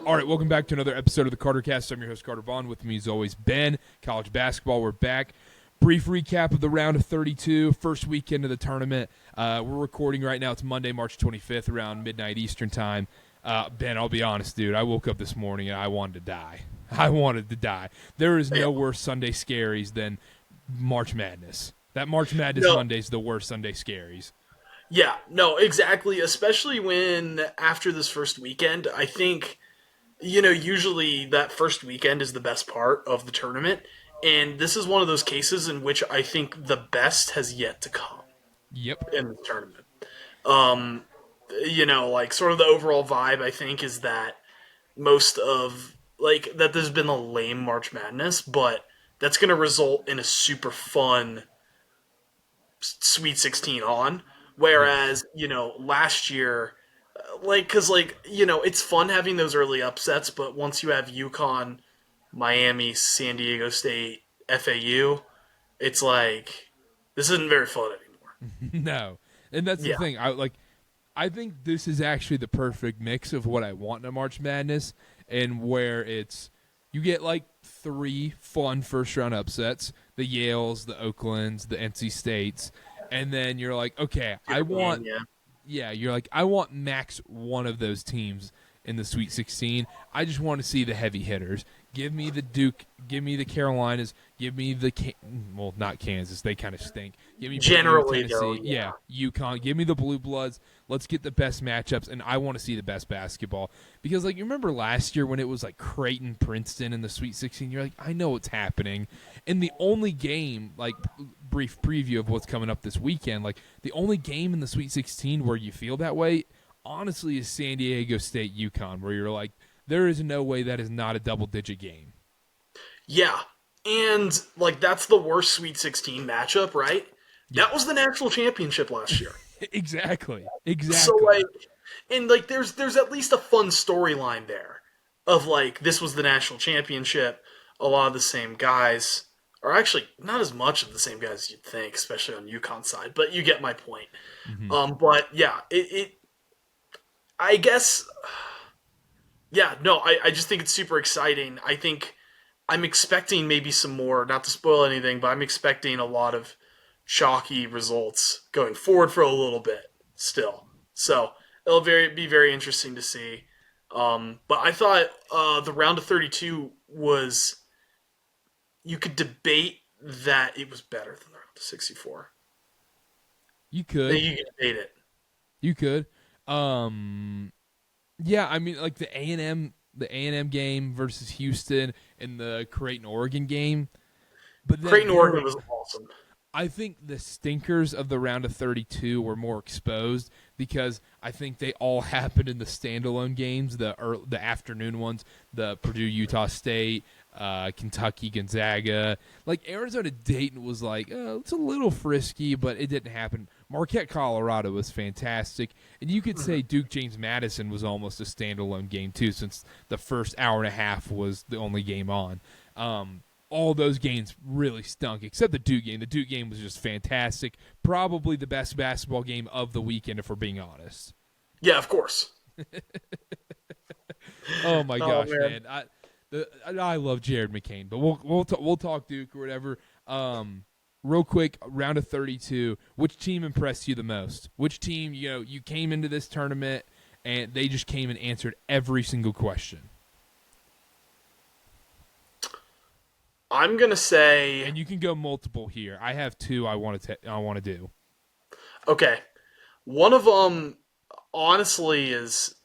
All right, welcome back to another episode of the Carter Cast. I'm your host, Carter Vaughn. With me, as always, Ben. College basketball, we're back. Brief recap of the round of 32, first weekend of the tournament. We're recording right now. It's Monday, March 25th, around midnight Eastern time. Ben, I'll be honest, dude. I woke up this morning and I wanted to die. I wanted to die. There is no worse Sunday scaries than March Madness. That March Madness Monday is the worst Sunday scaries. Yeah, no, exactly. Especially when after this first weekend, I think, usually that first weekend is the best part of the tournament. And this is one of those cases in which I think the best has yet to come. Yep. In the tournament. Sort of the overall vibe, I think, is that that there's been a lame March Madness, but that's going to result in a super fun Sweet 16 on. Whereas, last year, it's fun having those early upsets, but once you have Uconn, Miami, San Diego State, FAU, it's like, this isn't very fun anymore. No. And that's the thing. I think this is actually the perfect mix of what I want in a March Madness, and where you get like 3 fun first-round upsets, the Yales, the Oaklands, the NC States, and then you're like, okay, I want max one of those teams in the Sweet 16. I just want to see the heavy hitters. Give me the Duke, give me the Carolinas, give me the not Kansas, they kind of stink. Give me generally Tennessee, UConn. Give me the Blue Bloods. Let's get the best matchups, and I want to see the best basketball. Because you remember last year when it was like Creighton, Princeton in the Sweet 16, you're like, I know what's happening. And the only game, brief preview of what's coming up this weekend, the only game in the Sweet 16 where you feel that way, honestly, is San Diego State UConn, where you're like, there is no way that is not a double-digit game. Yeah, and that's the worst Sweet 16 matchup, right? Yeah. That was the national championship last year. Exactly. So there's at least a fun storyline there of this was the national championship. A lot of the same guys, or actually not as much of the same guys as you'd think, especially on UConn's side. But you get my point. Mm-hmm. But yeah, I guess. Yeah, no, I just think it's super exciting. I think I'm expecting maybe some more, not to spoil anything, but I'm expecting a lot of chalky results going forward for a little bit still. So it'll be very interesting to see. But I thought the round of 32 was, you could debate that it was better than the round of 64. You could. You could debate it. You could. Yeah, I mean, the A&M game versus Houston and the Creighton Oregon game. But Creighton Oregon was awesome. I think the stinkers of the round of 32 were more exposed because I think they all happened in the standalone games, the afternoon ones, the Purdue, Utah State, Kentucky, Gonzaga. Arizona, Dayton was it's a little frisky, but it didn't happen. Marquette, Colorado was fantastic. And you could say Duke, James Madison was almost a standalone game, too, since the first hour and a half was the only game on. All those games really stunk, except the Duke game. The Duke game was just fantastic. Probably the best basketball game of the weekend, if we're being honest. Yeah, of course. Oh, my gosh, man. I love Jared McCain, but we'll talk Duke or whatever. Real quick, round of 32, which team impressed you the most? Which team, you came into this tournament and they just came and answered every single question? I'm going to say... And you can go multiple here. I have 2 I want to do. Okay. One of them, honestly, is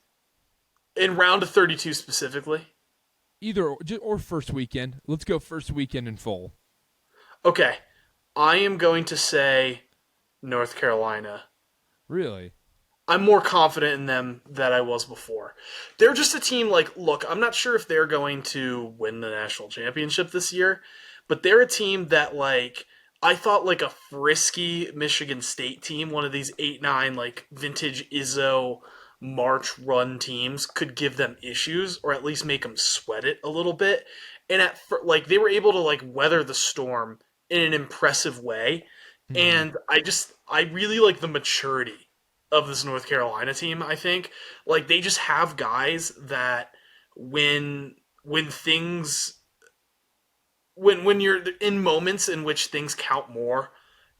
in round of 32 specifically. Either or first weekend. Let's go first weekend in full. Okay. I am going to say North Carolina. Really? I'm more confident in them than I was before. They're just a team look, I'm not sure if they're going to win the national championship this year, but they're a team that I thought a frisky Michigan State team, one of these 8-9 vintage Izzo March run teams could give them issues or at least make them sweat it a little bit. And they were able to weather the storm in an impressive way. Mm-hmm. And I really like the maturity of this North Carolina team, I think. They just have guys that when things when you're in moments in which things count more,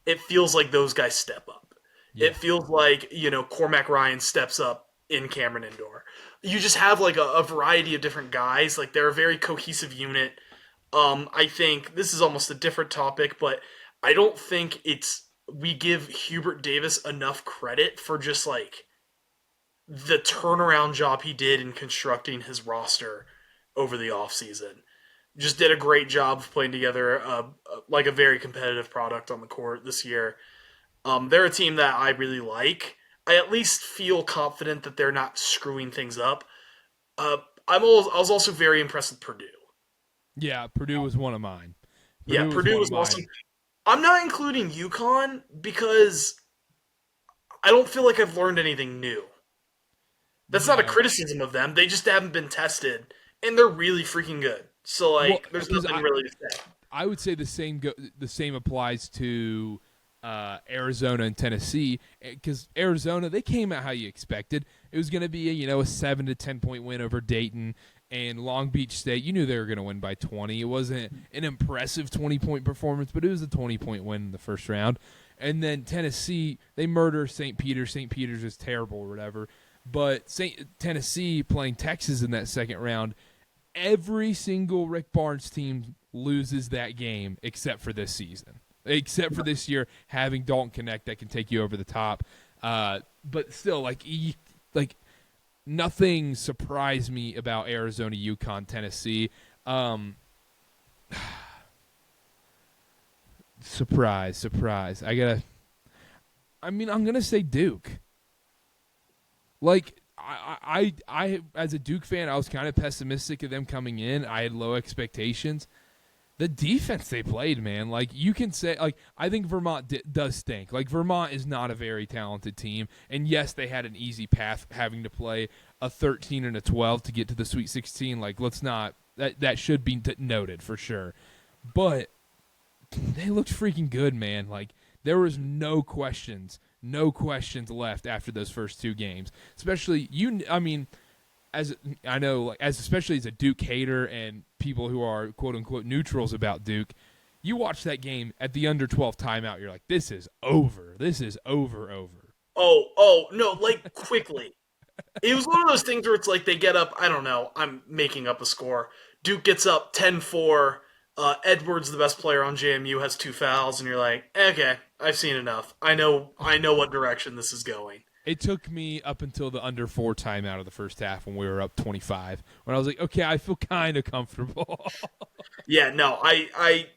it feels like those guys step up. Yeah. It feels like, Cormac Ryan steps up in Cameron Indoor. You just have like a variety of different guys. Like they're a very cohesive unit. I think this is almost a different topic, but I don't think we give Hubert Davis enough credit for just like the turnaround job he did in constructing his roster over the offseason. Just did a great job of putting together like a very competitive product on the court this year. They're a team that I really like. I at least feel confident that they're not screwing things up. I was also very impressed with Purdue. Yeah, Purdue was one of mine. Purdue was awesome. I'm not including Uconn because I don't feel like I've learned anything new. That's not a criticism of them. They just haven't been tested, and they're really freaking good. So, there's nothing really to say. I would say the same applies to Arizona and Tennessee, because Arizona, they came out how you expected. It was going to be a 7 to 10 point win over Dayton, and Long Beach State. You knew they were going to win by 20. It wasn't an impressive 20-point performance, but it was a 20-point win in the first round. And then Tennessee, they murder St. Peter's. St. Peter's is terrible or whatever. But Tennessee playing Texas in that second round, every single Rick Barnes team loses that game except for this season. Except for this year having Dalton Connect that can take you over the top. But still, like nothing surprised me about Arizona, Uconn, Tennessee. Surprise. I'm going to say Duke. Like, I as a Duke fan, I was kind of pessimistic of them coming in. I had low expectations. The defense they played, man, like you can say, like I think Vermont does stink. Like Vermont is not a very talented team, and yes, they had an easy path having to play a 13 and a 12 to get to the Sweet 16. Like let's not that should be noted for sure. But they looked freaking good, man. Like there was no questions left after those first two games. Especially especially as a Duke hater and people who are quote unquote neutrals about Duke, you watch that game at the under 12 timeout, you're like, this is over. Oh, no, like quickly. It was one of those things where it's like they get up, I don't know, I'm making up a score. Duke gets up 10-4. Edwards, the best player on JMU, has 2 fouls, and you're like, okay, I've seen enough. I know what direction this is going. It took me up until the under 4 timeout of the first half when we were up 25, when I was like, okay, I feel kind of comfortable. Yeah, no, I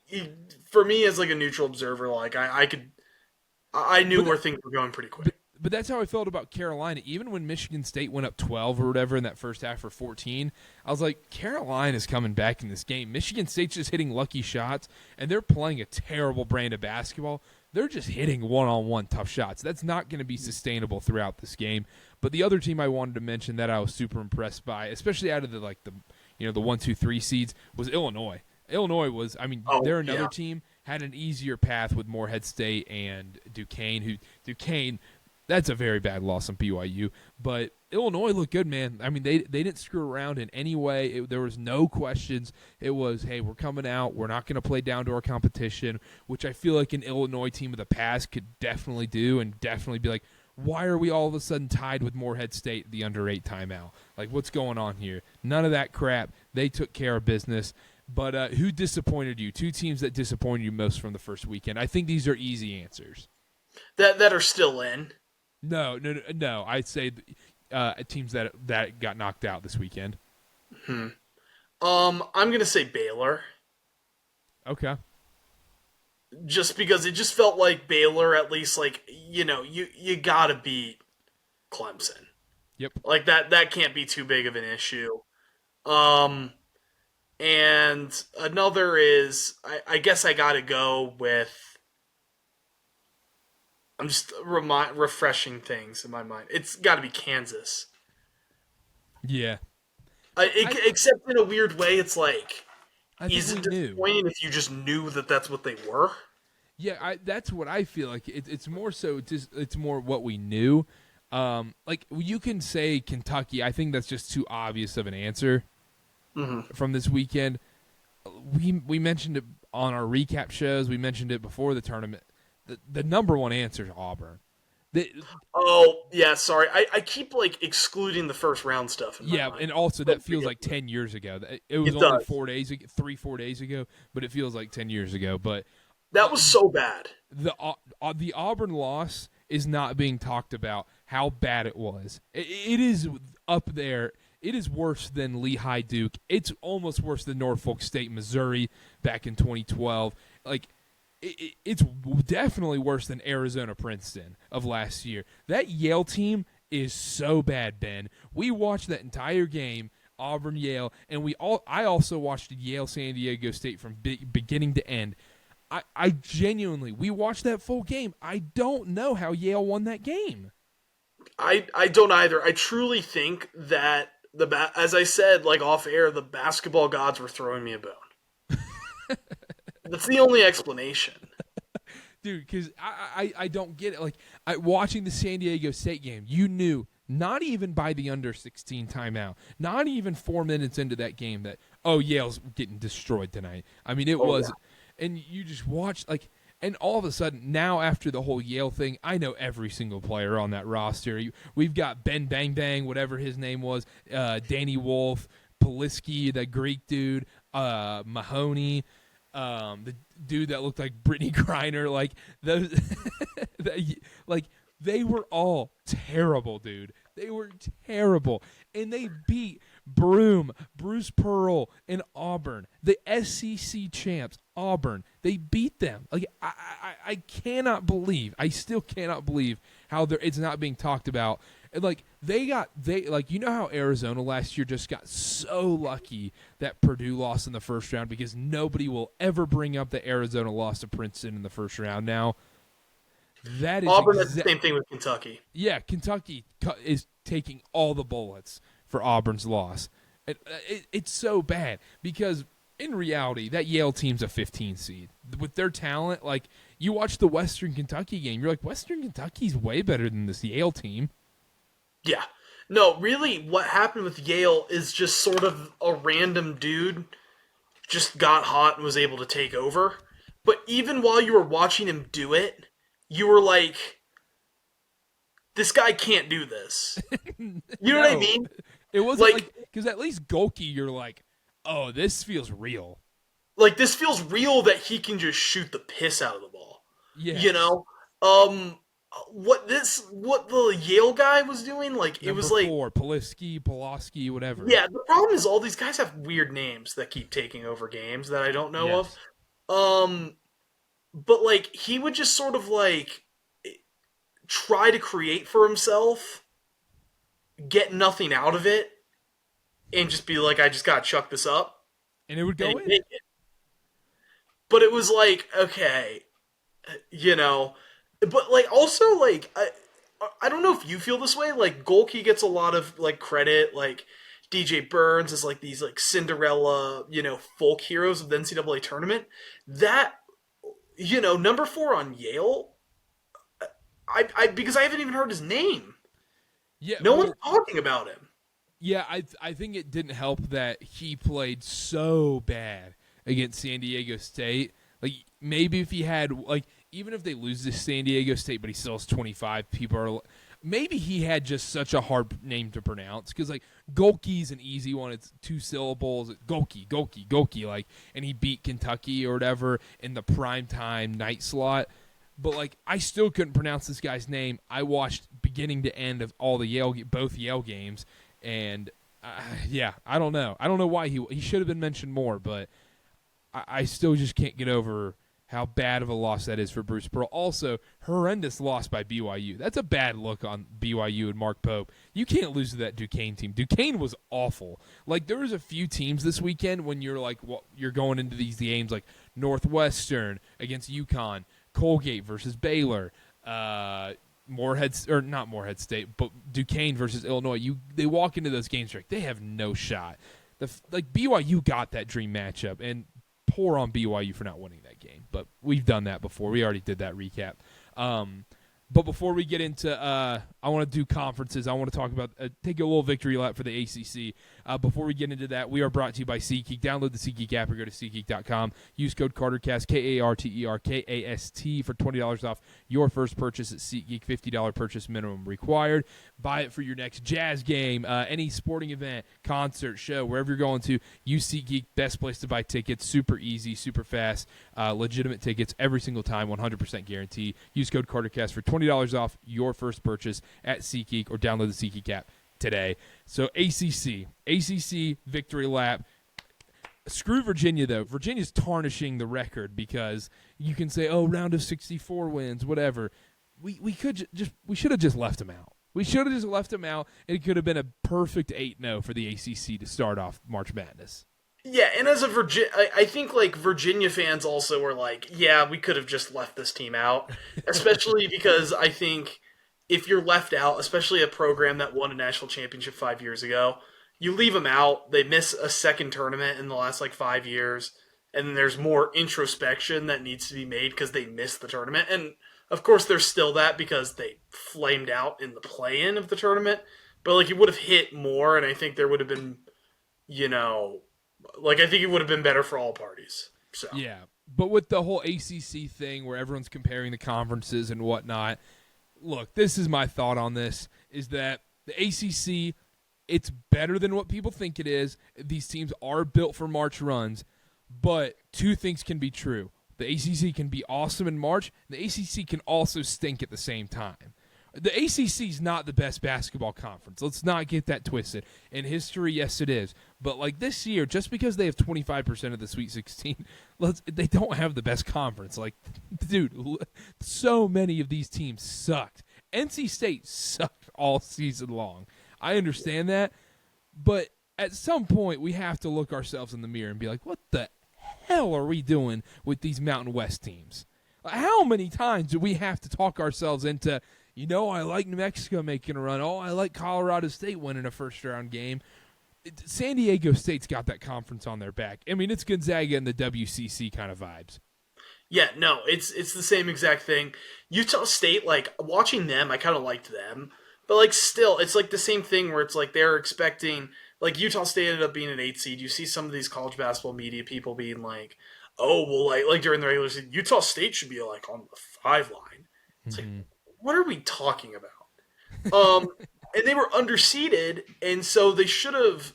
for me as like a neutral observer, like I knew where things were going pretty quick. But that's how I felt about Carolina. Even when Michigan State went up 12 or whatever in that first half or 14, I was like, Carolina's coming back in this game. Michigan State's just hitting lucky shots, and they're playing a terrible brand of basketball. They're just hitting one-on-one tough shots. That's not going to be sustainable throughout this game. But the other team I wanted to mention that I was super impressed by, especially out of the 1, 2, 3 seeds, was Illinois. Illinois was, they're another team, had an easier path with Morehead State and Duquesne. That's a very bad loss on BYU. But Illinois looked good, man. I mean, they didn't screw around in any way. There was no questions. It was, hey, we're coming out. We're not going to play down to our competition, which I feel like an Illinois team of the past could definitely do and definitely be like, why are we all of a sudden tied with Morehead State the under 8 timeout? Like, what's going on here? None of that crap. They took care of business. But who disappointed you? 2 teams that disappointed you most from the first weekend. I think these are easy answers. That are still in. No. I'd say teams that got knocked out this weekend. I'm gonna say Baylor. Okay. Just because it just felt like Baylor, at least you gotta beat Clemson. Yep. Like that can't be too big of an issue. And another is I guess I gotta go with. I'm just refreshing things in my mind. It's got to be Kansas. Yeah. Except in a weird way, it's like, is it disappointing if you just knew that that's what they were? Yeah, that's what I feel like. It's more so. It's more what we knew. Like you can say Kentucky. I think that's just too obvious of an answer. from this weekend. We mentioned it on our recap shows. We mentioned it before the tournament. The number one answer is Auburn. Sorry. I keep like excluding the first round stuff in my mind. And also that feels like 10 years ago. It was only 4 days ago, 4 days ago, but it feels like 10 years ago. But that was so bad. The Auburn loss is not being talked about how bad it was. It is up there. It is worse than Lehigh Duke. It's almost worse than Norfolk State, Missouri back in 2012. Like, it's definitely worse than Arizona Princeton of last year. That Yale team is so bad, Ben. We watched that entire game, Auburn Yale, and I also watched Yale San Diego State from beginning to end. I genuinely, we watched that full game. I don't know how Yale won that game. I don't either. I truly think that as I said, like off air, the basketball gods were throwing me a bone. That's the only explanation. Dude, because I don't get it. Like, watching the San Diego State game, you knew, not even by the under 16 timeout, not even 4 minutes into that game that, Yale's getting destroyed tonight. I mean, it was. Yeah. And you just watch, like, and all of a sudden, now after the whole Yale thing, I know every single player on that roster. We've got Ben Bang Bang, whatever his name was, Danny Wolf, Poliski, that Greek dude, Mahoney, the dude that looked like Brittany Griner, like those, they were all terrible, dude. They were terrible, and they beat Broome, Bruce Pearl, and Auburn, the SEC champs. Auburn, they beat them. Like, I cannot believe. I still cannot believe how it's not being talked about. And like you know how Arizona last year just got so lucky that Purdue lost in the first round because nobody will ever bring up the Arizona loss to Princeton in the first round now. That is Auburn has the same thing with Kentucky. Yeah, Kentucky is taking all the bullets for Auburn's loss. It's so bad because in reality, that Yale team's a 15 seed. With their talent, like, you watch the Western Kentucky game, you're like, Western Kentucky's way better than this Yale team. Yeah. No, really, what happened with Yale is just sort of a random dude just got hot and was able to take over. But even while you were watching him do it, you were like, this guy can't do this. You know what I mean? It wasn't like, because at least Golke, you're like, oh, this feels real. Like, this feels real that he can just shoot the piss out of the ball. Yeah. You know? What the Yale guy was doing, like, it was like... Pulaski, whatever. Yeah, the problem is all these guys have weird names that keep taking over games that I don't know of. But, like, he would just sort of, like, try to create for himself, get nothing out of it, and just be like, I just gotta chuck this up. And it would go in. But it was like, okay, you know. But, like, also, like, I don't know if you feel this way. Like, Golke gets a lot of, like, credit. Like, DJ Burns is, like, these, like, Cinderella, you know, folk heroes of the NCAA tournament. That, you know, number 4 on Yale, because I haven't even heard his name. Yeah, no one's talking about him. Yeah, I think it didn't help that he played so bad against San Diego State. Like, maybe if he had, like, even if they lose to San Diego State, but he still has 25, people are, maybe he had just such a hard name to pronounce. Because, like, Golke's an easy one. It's 2 syllables. Golke, like, and he beat Kentucky or whatever in the primetime night slot. But, like, I still couldn't pronounce this guy's name. I watched beginning to end of all the both Yale games. And, I don't know. I don't know why he should have been mentioned more, but I still just can't get over how bad of a loss that is for Bruce Pearl. Also, horrendous loss by BYU. That's a bad look on BYU and Mark Pope. You can't lose to that Duquesne team. Duquesne was awful. Like, there was a few teams this weekend when you're like, well, you're going into these games like Northwestern against Uconn, Colgate versus Baylor, not Morehead State, but Duquesne versus Illinois. They walk into those games like they have no shot. Like, BYU got that dream matchup, and poor on BYU for not winning that game. But we've done that before. We already did that recap. But before we get into I want to do conferences. I want to talk about take a little victory lap for the ACC. Before we get into that, we are brought to you by SeatGeek. Download the SeatGeek app or go to SeatGeek.com. Use code CarterCast, KARTERKAST for $20 off your first purchase at SeatGeek. $50 purchase minimum required. Buy it for your next jazz game, any sporting event, concert, show, wherever you're going to. Use SeatGeek. Best place to buy tickets. Super easy, super fast, legitimate tickets every single time, 100% guarantee. Use code CarterCast for $20 off your first purchase at SeatGeek or download the SeatGeek app today. So ACC victory lap. Screw Virginia, though. Virginia's tarnishing the record because you can say, oh, round of 64 wins, whatever. We should have just left them out. We should have just left them out, and it could have been a perfect 8-0 for the ACC to start off March Madness. Yeah, and as a I think like Virginia fans also were like, yeah, we could have just left this team out, especially because I think if you're left out, especially a program that won a national championship 5 years ago, you leave them out. They miss a second tournament in the last 5 years, and then there's more introspection that needs to be made because they missed the tournament. And of course, there's still that because they flamed out in the play-in of the tournament. But you would have hit more, and I think there would have been, I think it would have been better for all parties. So yeah, but with the whole ACC thing where everyone's comparing the conferences and whatnot, look, this is my thought on this, is that the ACC, it's better than what people think it is. These teams are built for March runs, but two things can be true. The ACC can be awesome in March. The ACC can also stink at the same time. The ACC is not the best basketball conference. Let's not get that twisted. In history, yes, it is. But this year, just because they have 25% of the Sweet 16, they don't have the best conference. Dude, so many of these teams sucked. NC State sucked all season long. I understand that. But at some point, we have to look ourselves in the mirror and be like, what the hell are we doing with these Mountain West teams? How many times do we have to talk ourselves into, I like New Mexico making a run. Oh, I like Colorado State winning a first-round game. San Diego State's got that conference on their back. I mean, it's Gonzaga and the WCC kind of vibes. Yeah, no, it's the same exact thing. Utah State, watching them, I kind of liked them. But, still, it's the same thing where it's they're expecting, Utah State ended up being an 8 seed. You see some of these college basketball media people being oh, well, during the regular season, Utah State should be, on the 5 line. It's what are we talking about? And they were underseeded, and so they should have,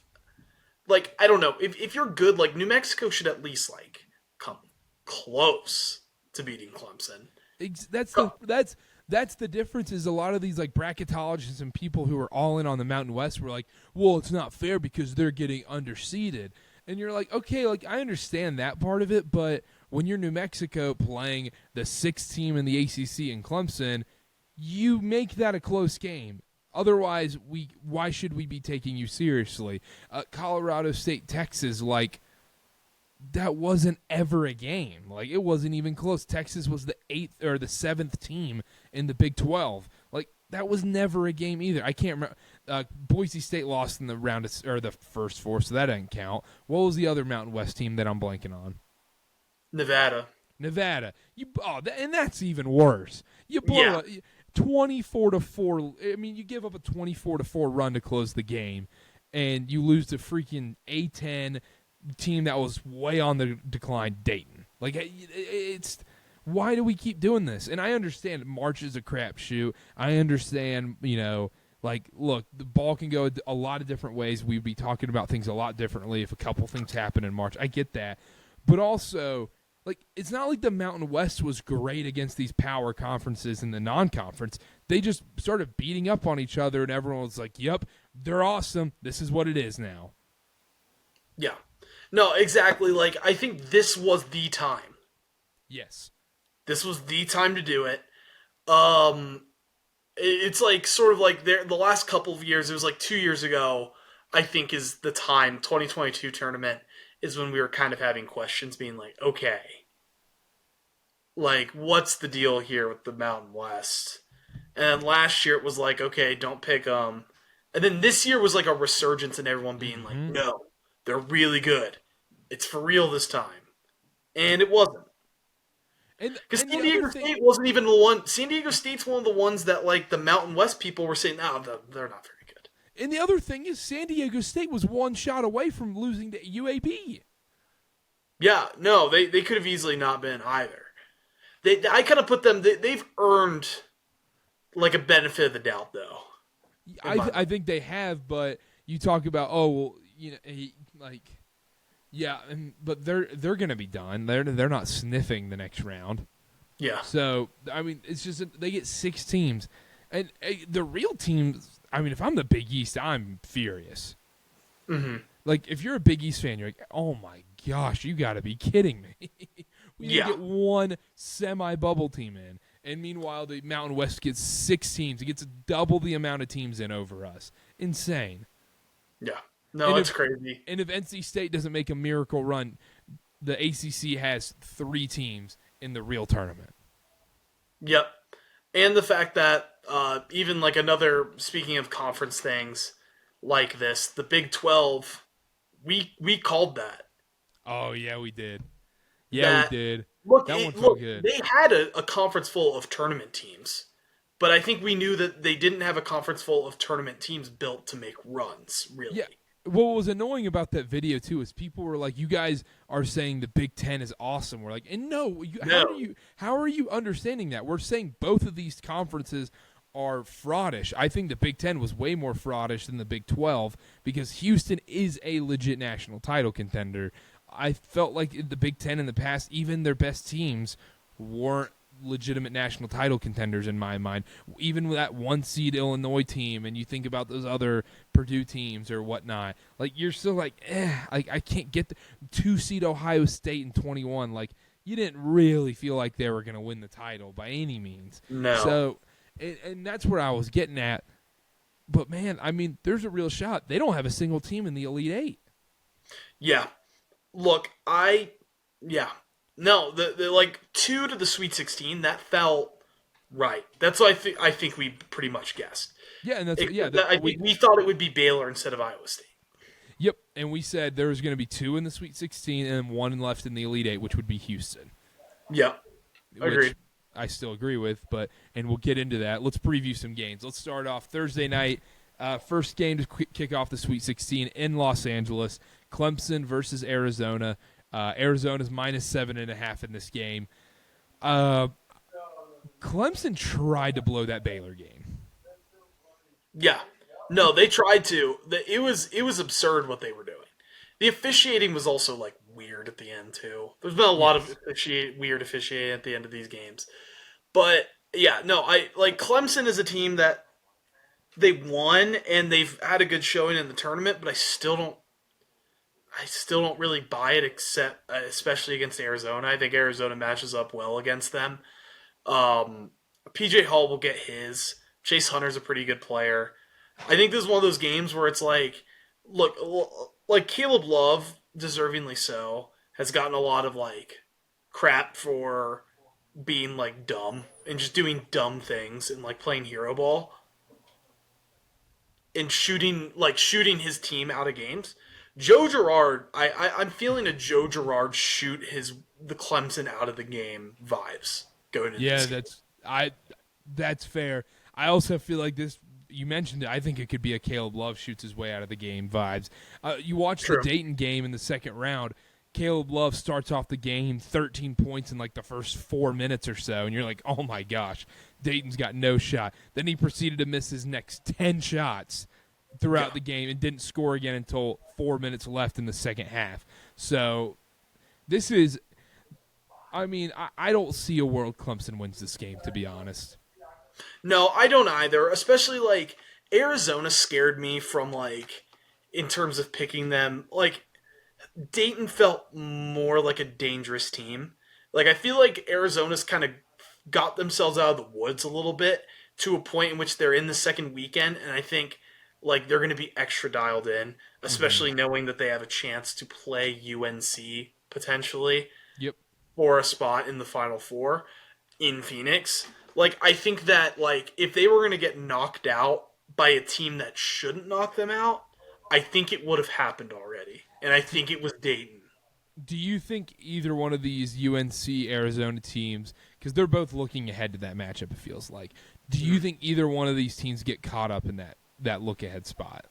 I don't know. If you're good, New Mexico should at least, come close to beating Clemson. That's the difference. Is a lot of these bracketologists and people who are all in on the Mountain West were well, it's not fair because they're getting underseeded. And you're okay, I understand that part of it, but when you're New Mexico playing the 6th team in the ACC in Clemson, you make that a close game. Otherwise, why should we be taking you seriously? Colorado State, Texas, that wasn't ever a game. It wasn't even close. Texas was the 8th or the 7th team in the Big 12. That was never a game either. I can't remember. Boise State lost in the the first 4, so that didn't count. What was the other Mountain West team that I'm blanking on? Nevada. And that's even worse. You blow 24-4. I mean, you give up a 24-4 run to close the game, and you lose to freaking A10 team that was way on the decline, Dayton. It's why do we keep doing this? And I understand March is a crapshoot. I understand, look, the ball can go a lot of different ways. We'd be talking about things a lot differently if a couple things happen in March. I get that. But also, it's not like the Mountain West was great against these power conferences in the non-conference. They just started beating up on each other, and everyone was like, yep, they're awesome. This is what it is now. Yeah. No, exactly. I think this was the time. Yes. This was the time to do it. It's the last couple of years, it was 2 years ago, I think is the time, 2022 tournament, is when we were kind of having questions being okay, what's the deal here with the Mountain West? And last year it was okay, don't pick them. And then this year was a resurgence and everyone being no, they're really good. It's for real this time. And it wasn't. Because and San the other Diego thing, State wasn't even the one. San Diego State's one of the ones that like the Mountain West people were saying, no, they're not very good. and the other thing is San Diego State was one shot away from losing to UAB. Yeah, no, they could have easily not been either. I kind of put them. They've earned like a benefit of the doubt, though. I think they have, but you talk about yeah, but they're going to be done. They're not sniffing the next round. Yeah. So I mean, it's just they get 6 teams, and the real teams. I mean, if I'm the Big East, I'm furious. Mm-hmm. Like if you're a Big East fan, you're like, oh my gosh, you got to be kidding me. We didn't get one semi-bubble team in. And meanwhile, the Mountain West gets 6 teams. It gets double the amount of teams in over us. Insane. Yeah. No, it's crazy. And if NC State doesn't make a miracle run, the ACC has 3 teams in the real tournament. Yep. And the fact that even like another, speaking of conference things like this, the Big 12, we called that. Oh, yeah, we did. Yeah, we did. Look, that felt good. They had a conference full of tournament teams, but I think we knew that they didn't have a conference full of tournament teams built to make runs, really. Yeah. What was annoying about that video, too, is people were like, you guys are saying the Big Ten is awesome. We're like, and no. How are you understanding that? We're saying both of these conferences are fraudish. I think the Big Ten was way more fraudish than the Big 12 because Houston is a legit national title contender. I felt like the Big Ten in the past, even their best teams weren't legitimate national title contenders in my mind. Even with that 1-seed Illinois team, and you think about those other Purdue teams or whatnot, like you're still like, I can't get the 2-seed Ohio State in 21. Like you didn't really feel like they were going to win the title by any means. No. So, and that's where I was getting at. But man, I mean, there's a real shot. They don't have a single team in the Elite Eight. Yeah. Look, no, the like 2 to the Sweet 16 that felt right. That's what I think we pretty much guessed. Yeah, and that's we thought it would be Baylor instead of Iowa State. Yep, and we said there was going to be 2 in the Sweet 16 and 1 left in the Elite Eight, which would be Houston. Yep, agreed. I still agree with, and we'll get into that. Let's preview some games. Let's start off Thursday night. First game to kick off the Sweet 16 in Los Angeles. Clemson versus Arizona. Arizona's -7.5 in this game. Clemson tried to blow that Baylor game. Yeah. No, they tried to. It was absurd what they were doing. The officiating was also like weird at the end too. There's been a lot of weird officiating at the end of these games. But yeah, no, I like Clemson is a team that they won and they've had a good showing in the tournament, but I still don't really buy it, except especially against Arizona. I think Arizona matches up well against them. PJ Hall will get his. Chase Hunter's a pretty good player. I think this is one of those games where it's like, look, like Caleb Love, deservingly so, has gotten a lot of like crap for being like dumb and just doing dumb things and like playing hero ball and shooting his team out of games. Joe Girard, I'm feeling a Joe Girard shoot the Clemson out of the game vibes going into this game. That's fair. I also feel like this. You mentioned it. I think it could be a Caleb Love shoots his way out of the game vibes. You watch the Dayton game in the second round. Caleb Love starts off the game 13 points in like the first 4 minutes or so, and you're like, oh my gosh, Dayton's got no shot. Then he proceeded to miss his next 10 shots throughout the game and didn't score again until 4 minutes left in the second half. So this is, I mean, I don't see a world Clemson wins this game, to be honest. No, I don't either. Especially like Arizona scared me from like in terms of picking them. Like Dayton felt more like a dangerous team. Like I feel like Arizona's kind of got themselves out of the woods a little bit to a point in which they're in the second weekend, and I think like they're going to be extra dialed in, especially knowing that they have a chance to play UNC potentially for a spot in the Final Four in Phoenix. Like I think that like if they were going to get knocked out by a team that shouldn't knock them out, I think it would have happened already, and I think it was Dayton. Do you think either one of these UNC Arizona teams, because they're both looking ahead to that matchup, it feels like, do you think either one of these teams get caught up in that look ahead spot?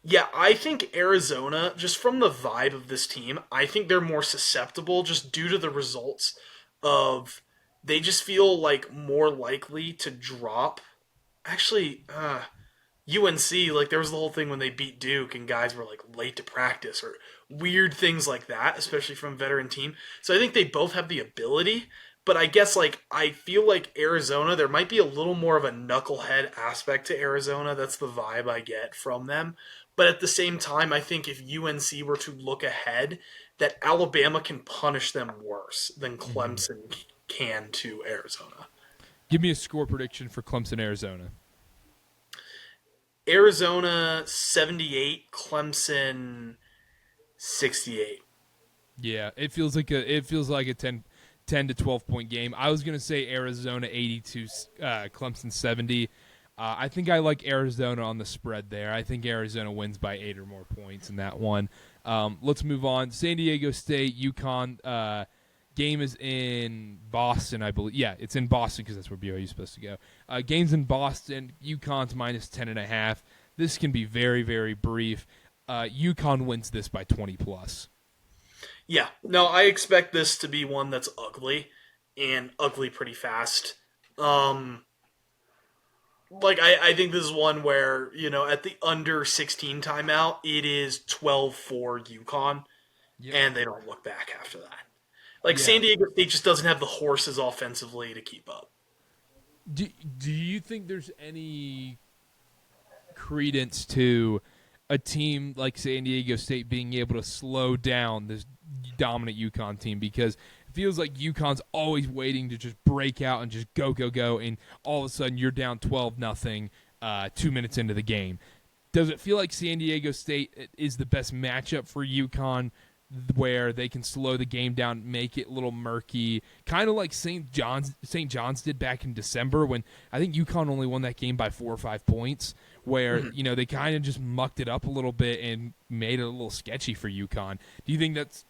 Yeah, I think Arizona, just from the vibe of this team, I think they're more susceptible just due to the results of they just feel like more likely to drop. Actually, UNC, like there was the whole thing when they beat Duke and guys were like late to practice or weird things like that, especially from a veteran team. So I think they both have the ability, but I guess like I feel like Arizona, there might be a little more of a knucklehead aspect to Arizona. That's the vibe I get from them. But at the same time, I think if UNC were to look ahead, that Alabama can punish them worse than Clemson can to Arizona. Give me a score prediction for Clemson, Arizona. Arizona 78, Clemson 68. Yeah, it feels like a 10 to 12 point game. I was gonna say Arizona 82, Clemson 70. I think I like Arizona on the spread there. I think Arizona wins by 8 or more points in that one. Let's move on. San Diego State, UConn. Game is in Boston, I believe. Yeah, it's in Boston because that's where BYU is supposed to go. Game's in Boston. UConn's minus 10.5. This can be very, very brief. UConn wins this by 20 plus. Yeah, no, I expect this to be one that's ugly and ugly pretty fast. I think this is one where, at the under 16 timeout, it is 12-4 UConn, and they don't look back after that. San Diego State just doesn't have the horses offensively to keep up. Do you think there's any credence to a team like San Diego State being able to slow down this dominant UConn team? Because it feels like UConn's always waiting to just break out and just go, and all of a sudden you're down 12-0 2 minutes into the game. Does it feel like San Diego State is the best matchup for UConn, where they can slow the game down, make it a little murky, kind of like St. John's did back in December when I think UConn only won that game by 4 or 5 points, where they kind of just mucked it up a little bit and made it a little sketchy for UConn. Do you think that's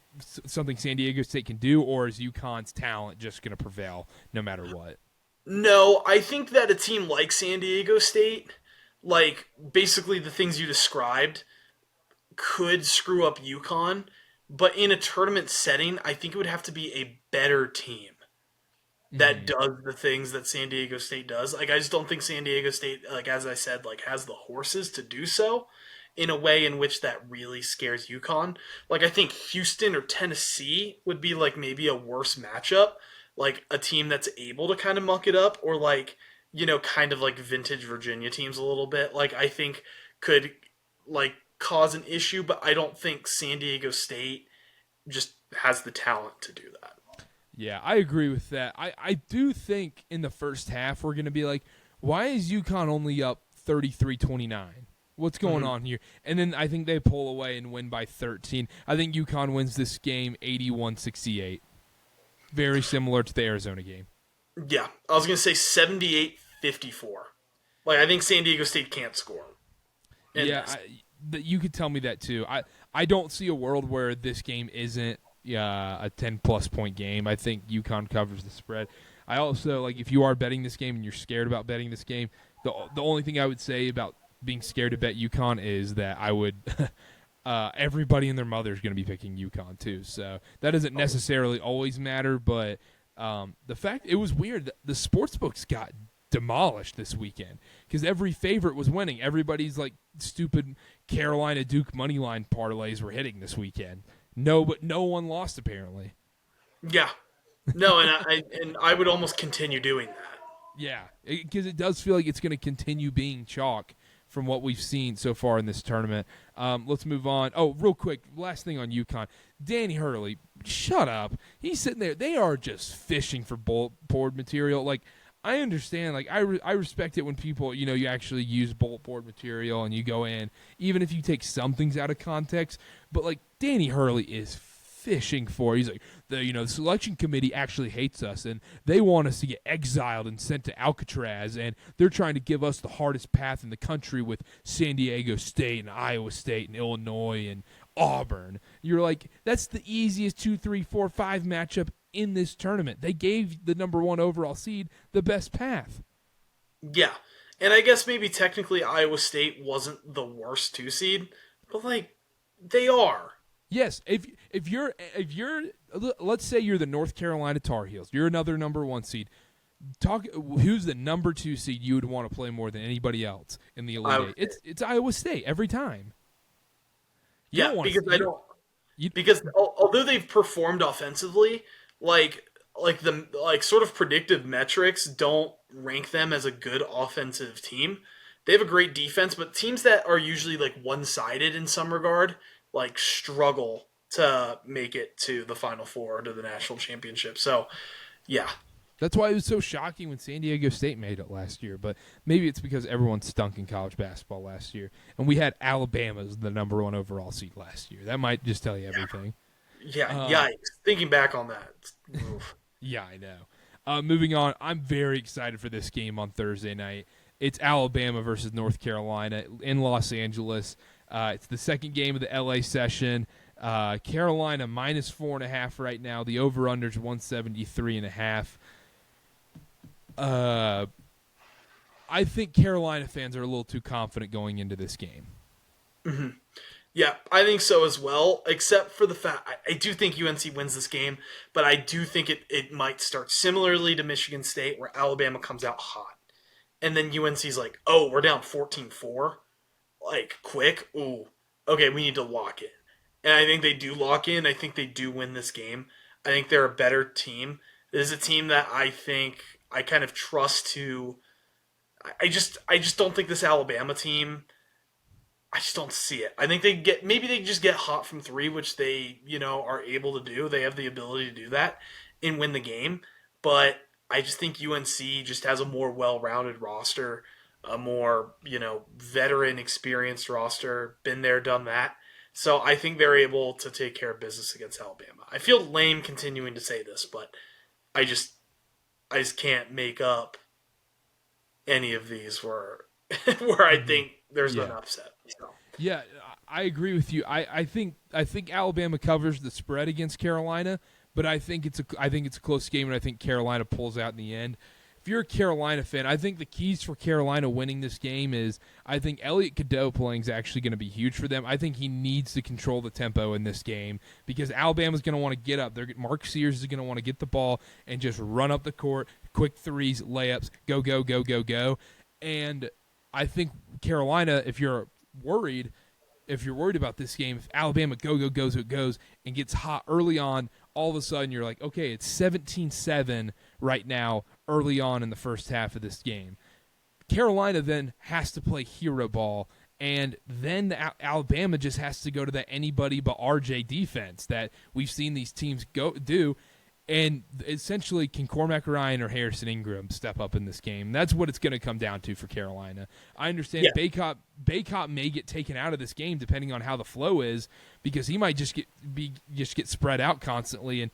something San Diego State can do, or is UConn's talent just going to prevail no matter what? No, I think that a team like San Diego State, like basically the things you described, could screw up UConn. But in a tournament setting, I think it would have to be a better team that does the things that San Diego State does. I just don't think San Diego State, as I said, has the horses to do so in a way in which that really scares UConn. I think Houston or Tennessee would be maybe a worse matchup, a team that's able to kind of muck it up, or kind of vintage Virginia teams a little bit. I think could cause an issue, but I don't think San Diego State just has the talent to do that. Yeah, I agree with that. I do think in the first half we're going to be like, why is UConn only up 33-29? What's going on here? And then I think they pull away and win by 13. I think UConn wins this game 81-68. Very similar to the Arizona game. Yeah, I was going to say 78-54. I think San Diego State can't score. You could tell me that too. I don't see a world where this game isn't a 10-plus point game. I think UConn covers the spread. I also, if you are betting this game and you're scared about betting this game, the only thing I would say about being scared to bet UConn is that I would everybody and their mother is going to be picking UConn too. So that doesn't necessarily always matter, but the fact it was weird that the sportsbooks got demolished this weekend because every favorite was winning. Everybody's stupid Carolina Duke money line parlays were hitting this weekend. But no one lost apparently. Yeah, no, and I would almost continue doing that. Yeah, because it does feel like it's going to continue being chalk from what we've seen so far in this tournament. Let's move on. Oh, real quick, last thing on UConn. Danny Hurley, shut up. He's sitting there. They are just fishing for bulletin board material. I understand. I respect it when people, you actually use bulletin board material and you go in, even if you take some things out of context. But, Danny Hurley is fishing for. He's like, the selection committee actually hates us, and they want us to get exiled and sent to Alcatraz, and they're trying to give us the hardest path in the country with San Diego State and Iowa State and Illinois and Auburn. You're like, that's the easiest 2, 3, 4, 5 matchup in this tournament. They gave the number 1 overall seed the best path. Yeah. And I guess maybe technically Iowa State wasn't the worst 2 seed, but like they are. Yes, if you're let's say you're the North Carolina Tar Heels, you're another number 1 seed. Who's the number 2 seed you would want to play more than anybody else in the Elite Eight? It's Iowa State every time. Because although they've performed offensively, like sort of predictive metrics don't rank them as a good offensive team. They have a great defense, but teams that are usually like one-sided in some regard, like struggle to make it to the Final Four or to the national championship. So, yeah. That's why it was so shocking when San Diego State made it last year. But maybe it's because everyone stunk in college basketball last year. And we had Alabama as the number 1 overall seed last year. That might just tell you everything. Yeah, yikes. Thinking back on that. Yeah, I know. Moving on, I'm very excited for this game on Thursday night. It's Alabama versus North Carolina in Los Angeles. It's the second game of the LA session. Carolina minus 4.5 right now. The over-under is 173.5. I think Carolina fans are a little too confident going into this game. Mm-hmm. Yeah, I think so as well, except for the fact I do think UNC wins this game, but I do think it might start similarly to Michigan State where Alabama comes out hot. And then UNC's like, oh, we're down 14-4. Like, quick. Ooh, okay, we need to lock in. And I think they do lock in. I think they do win this game. I think they're a better team. This is a team that I think I kind of trust to. I just don't think this Alabama team. I just don't see it. I think maybe they just get hot from 3, which they are able to do. They have the ability to do that and win the game. But I just think UNC just has a more well-rounded roster, a more veteran, experienced roster. Been there, done that. So I think they're able to take care of business against Alabama. I feel lame continuing to say this, but I just can't make up any of these where I think there's an upset. So. Yeah, I agree with you. I think Alabama covers the spread against Carolina, but I think it's a close game, and I think Carolina pulls out in the end. If you're a Carolina fan, I think the keys for Carolina winning this game is I think Elliot Cadeau playing is actually going to be huge for them. I think he needs to control the tempo in this game because Alabama's going to want to get up. Mark Sears is going to want to get the ball and just run up the court, quick threes, layups, go, go, go, go, go. And I think Carolina, if you're worried about this game, if Alabama goes and gets hot early on, all of a sudden you're like, okay, it's 17-7 right now early on in the first half of this game. Carolina then has to play hero ball, and then Alabama just has to go to that anybody but RJ defense that we've seen these teams do. And essentially, can Cormac Ryan or Harrison Ingram step up in this game? That's what it's going to come down to for Carolina. I understand Baycott may get taken out of this game depending on how the flow is because he might just get spread out constantly, and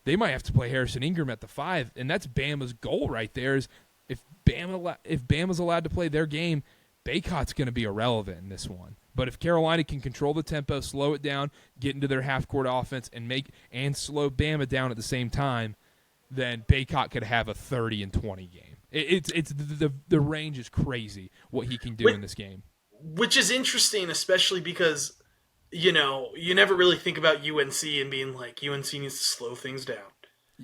they might have to play Harrison Ingram at the 5. And that's Bama's goal right there. Is if Bama's allowed to play their game, Baycott's going to be irrelevant in this one. But if Carolina can control the tempo, slow it down, get into their half-court offense, and slow Bama down at the same time, then Baycott could have a 30-20 game. It's the range is crazy what he can do in this game. Which is interesting, especially because you never really think about UNC and being like UNC needs to slow things down.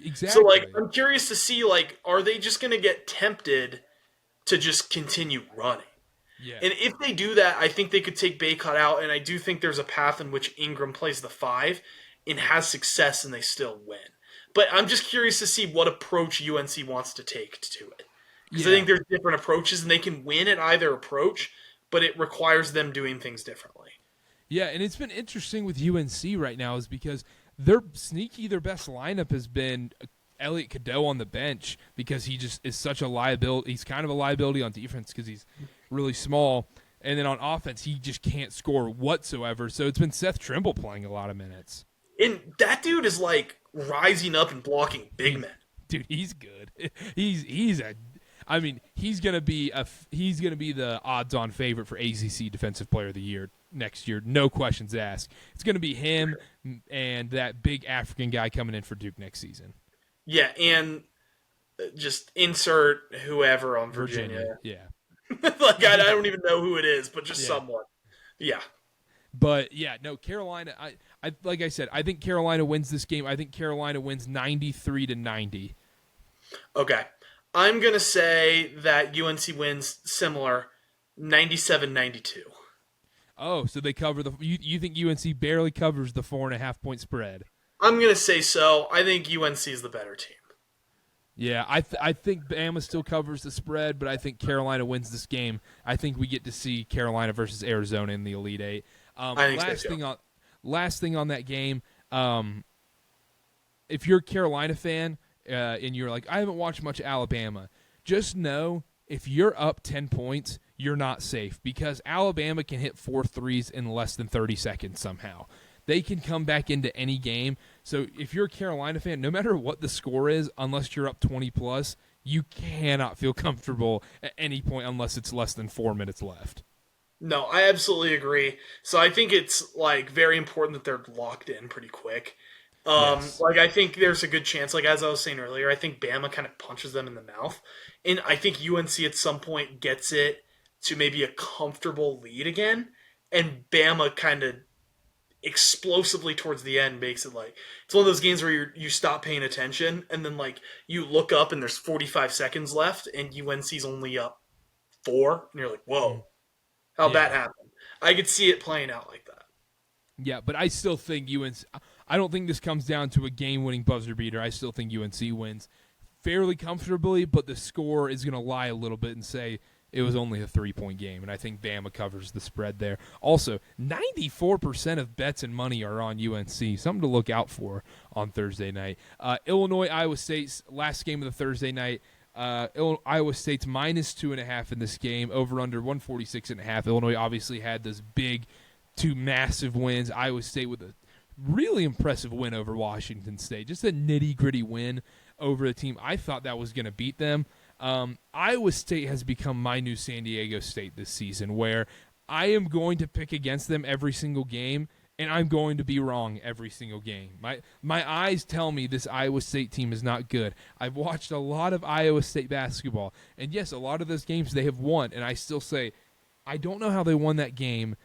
Exactly. So I'm curious to see are they just going to get tempted to just continue running? Yeah. And if they do that, I think they could take Baycott out, and I do think there's a path in which Ingram plays the 5 and has success and they still win. But I'm just curious to see what approach UNC wants to take to it. Because I think there's different approaches, and they can win at either approach, but it requires them doing things differently. Yeah, and it's been interesting with UNC right now is because their best lineup has been Elliot Cadeau on the bench because he just is such a liability. He's kind of a liability on defense because he's really small. And then on offense, he just can't score whatsoever. So it's been Seth Trimble playing a lot of minutes. And that dude is rising up and blocking big men. Dude, he's good. I mean, he's gonna be the odds-on favorite for ACC Defensive Player of the Year next year. No questions asked. It's gonna be him and that big African guy coming in for Duke next season. Yeah, and just insert whoever on Virginia. Yeah. Like I don't even know who it is, but just someone. Yeah. But yeah, no, Carolina. I like I said, I think Carolina wins this game. I think Carolina wins 93-90. Okay, I'm gonna say that UNC wins similar, 97-92. Oh, so they cover the. You think UNC barely covers the 4.5 point spread? I'm gonna say so. I think UNC is the better team. Yeah, I think Bama still covers the spread, but I think Carolina wins this game. I think we get to see Carolina versus Arizona in the Elite Eight. I think so too. Last thing on that game, if you're a Carolina fan and you're like, I haven't watched much Alabama, just know if you're up 10 points, you're not safe because Alabama can hit 4 threes in less than 30 seconds somehow. They can come back into any game. So if you're a Carolina fan, no matter what the score is, unless you're up 20+, you cannot feel comfortable at any point unless it's less than 4 minutes left. No, I absolutely agree. So I think it's like very important that they're locked in pretty quick. Yes. Like I think there's a good chance, like as I was saying earlier, I think Bama kind of punches them in the mouth. And I think UNC at some point gets it to maybe a comfortable lead again. And Bama kind of explosively towards the end makes it like it's one of those games where you stop paying attention and then like you look up and there's 45 seconds left and UNC's only up 4 and you're like, whoa, how'd that happen? I could see it playing out like that. Yeah, but I still think UNC. I don't think this comes down to a game-winning buzzer beater. I still think UNC wins fairly comfortably, but the score is going to lie a little bit and say it was only a 3-point game, and I think Bama covers the spread there. Also, 94% of bets and money are on UNC, something to look out for on Thursday night. Illinois-Iowa State's last game of the Thursday night. Iowa State's -2.5 in this game, over-under 146.5. Illinois obviously had those big 2 massive wins. Iowa State with a really impressive win over Washington State, just a nitty-gritty win over a team I thought that was going to beat them. Iowa State has become my new San Diego State this season, where I am going to pick against them every single game, and I'm going to be wrong every single game. My eyes tell me this Iowa State team is not good. I've watched a lot of Iowa State basketball, and yes, a lot of those games they have won, and I still say, I don't know how they won that game.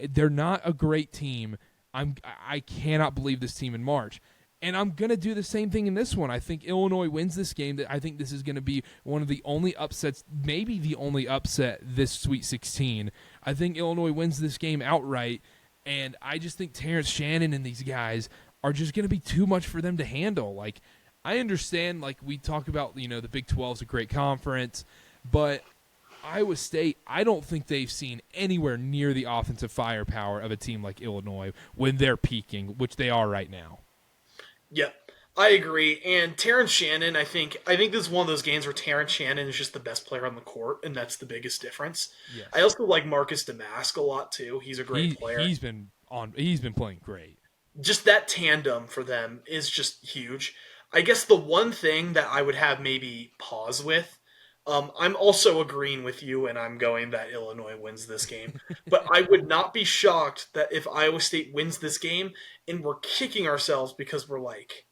They're not a great team. I cannot believe this team in March. And I'm going to do the same thing in this one. I think Illinois wins this game. I think this is going to be one of the only upsets, maybe the only upset this Sweet 16. I think Illinois wins this game outright, and I just think Terrence Shannon and these guys are just going to be too much for them to handle. Like, I understand, like we talk about, the Big 12 is a great conference, but Iowa State, I don't think they've seen anywhere near the offensive firepower of a team like Illinois when they're peaking, which they are right now. Yep, I agree. And Terrence Shannon, I think this is one of those games where Terrence Shannon is just the best player on the court, and that's the biggest difference. Yes. I also like Marcus Damask a lot too. He's a great player. He's been playing great. Just that tandem for them is just huge. I guess the one thing that I would have maybe pause with, I'm also agreeing with you, and I'm going that Illinois wins this game. But I would not be shocked that if Iowa State wins this game and we're kicking ourselves because we're like,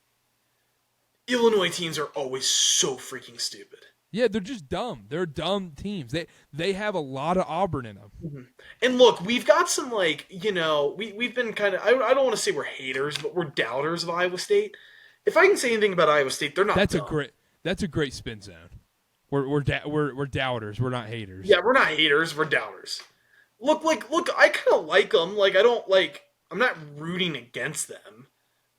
Illinois teams are always so freaking stupid. Yeah, they're just dumb. They're dumb teams. They have a lot of Auburn in them. Mm-hmm. And look, we've got some we've been kind of, I don't want to say we're haters, but we're doubters of Iowa State. If I can say anything about Iowa State, they're not. That's dumb. a great spin zone. We're doubters. We're not haters. Yeah, we're not haters. We're doubters. Look, I kind of like them. Like, I'm not rooting against them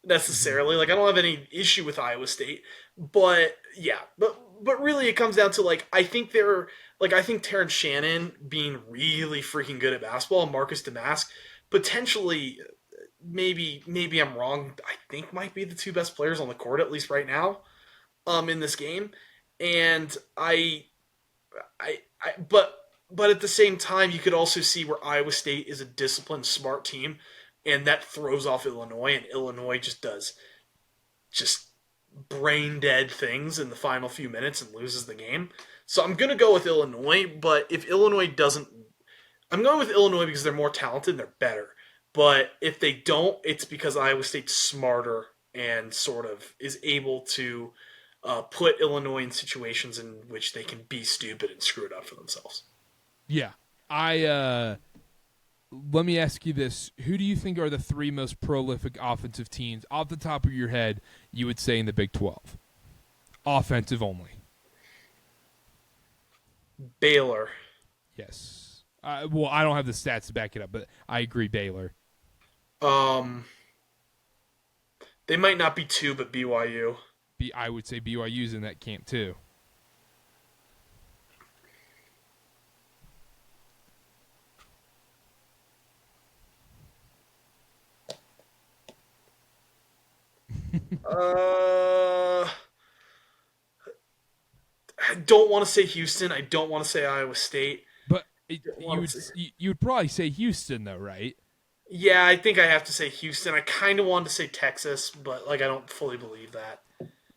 necessarily. Like, I don't have any issue with Iowa State. But yeah, but really, it comes down to I think Terrence Shannon being really freaking good at basketball, and Marcus Damask potentially, maybe I'm wrong. I think might be the 2 best players on the court, at least right now, in this game. And but at the same time, you could also see where Iowa State is a disciplined, smart team, and that throws off Illinois, and Illinois just does brain dead things in the final few minutes and loses the game. So I'm going to go with Illinois, but if Illinois doesn't, I'm going with Illinois because they're more talented and they're better. But if they don't, it's because Iowa State's smarter and sort of is able to put Illinois in situations in which they can be stupid and screw it up for themselves. Yeah. Let me ask you this. Who do you think are the three most prolific offensive teams off the top of your head you would say in the Big 12? Offensive only. Baylor. Yes. Well, I don't have the stats to back it up, but I agree Baylor. They might not be two, but BYU. I would say BYU's in that camp too. I don't want to say Houston. I don't want to say Iowa State. But you would probably say Houston though, right? Yeah, I think I have to say Houston. I kind of wanted to say Texas, but I don't fully believe that.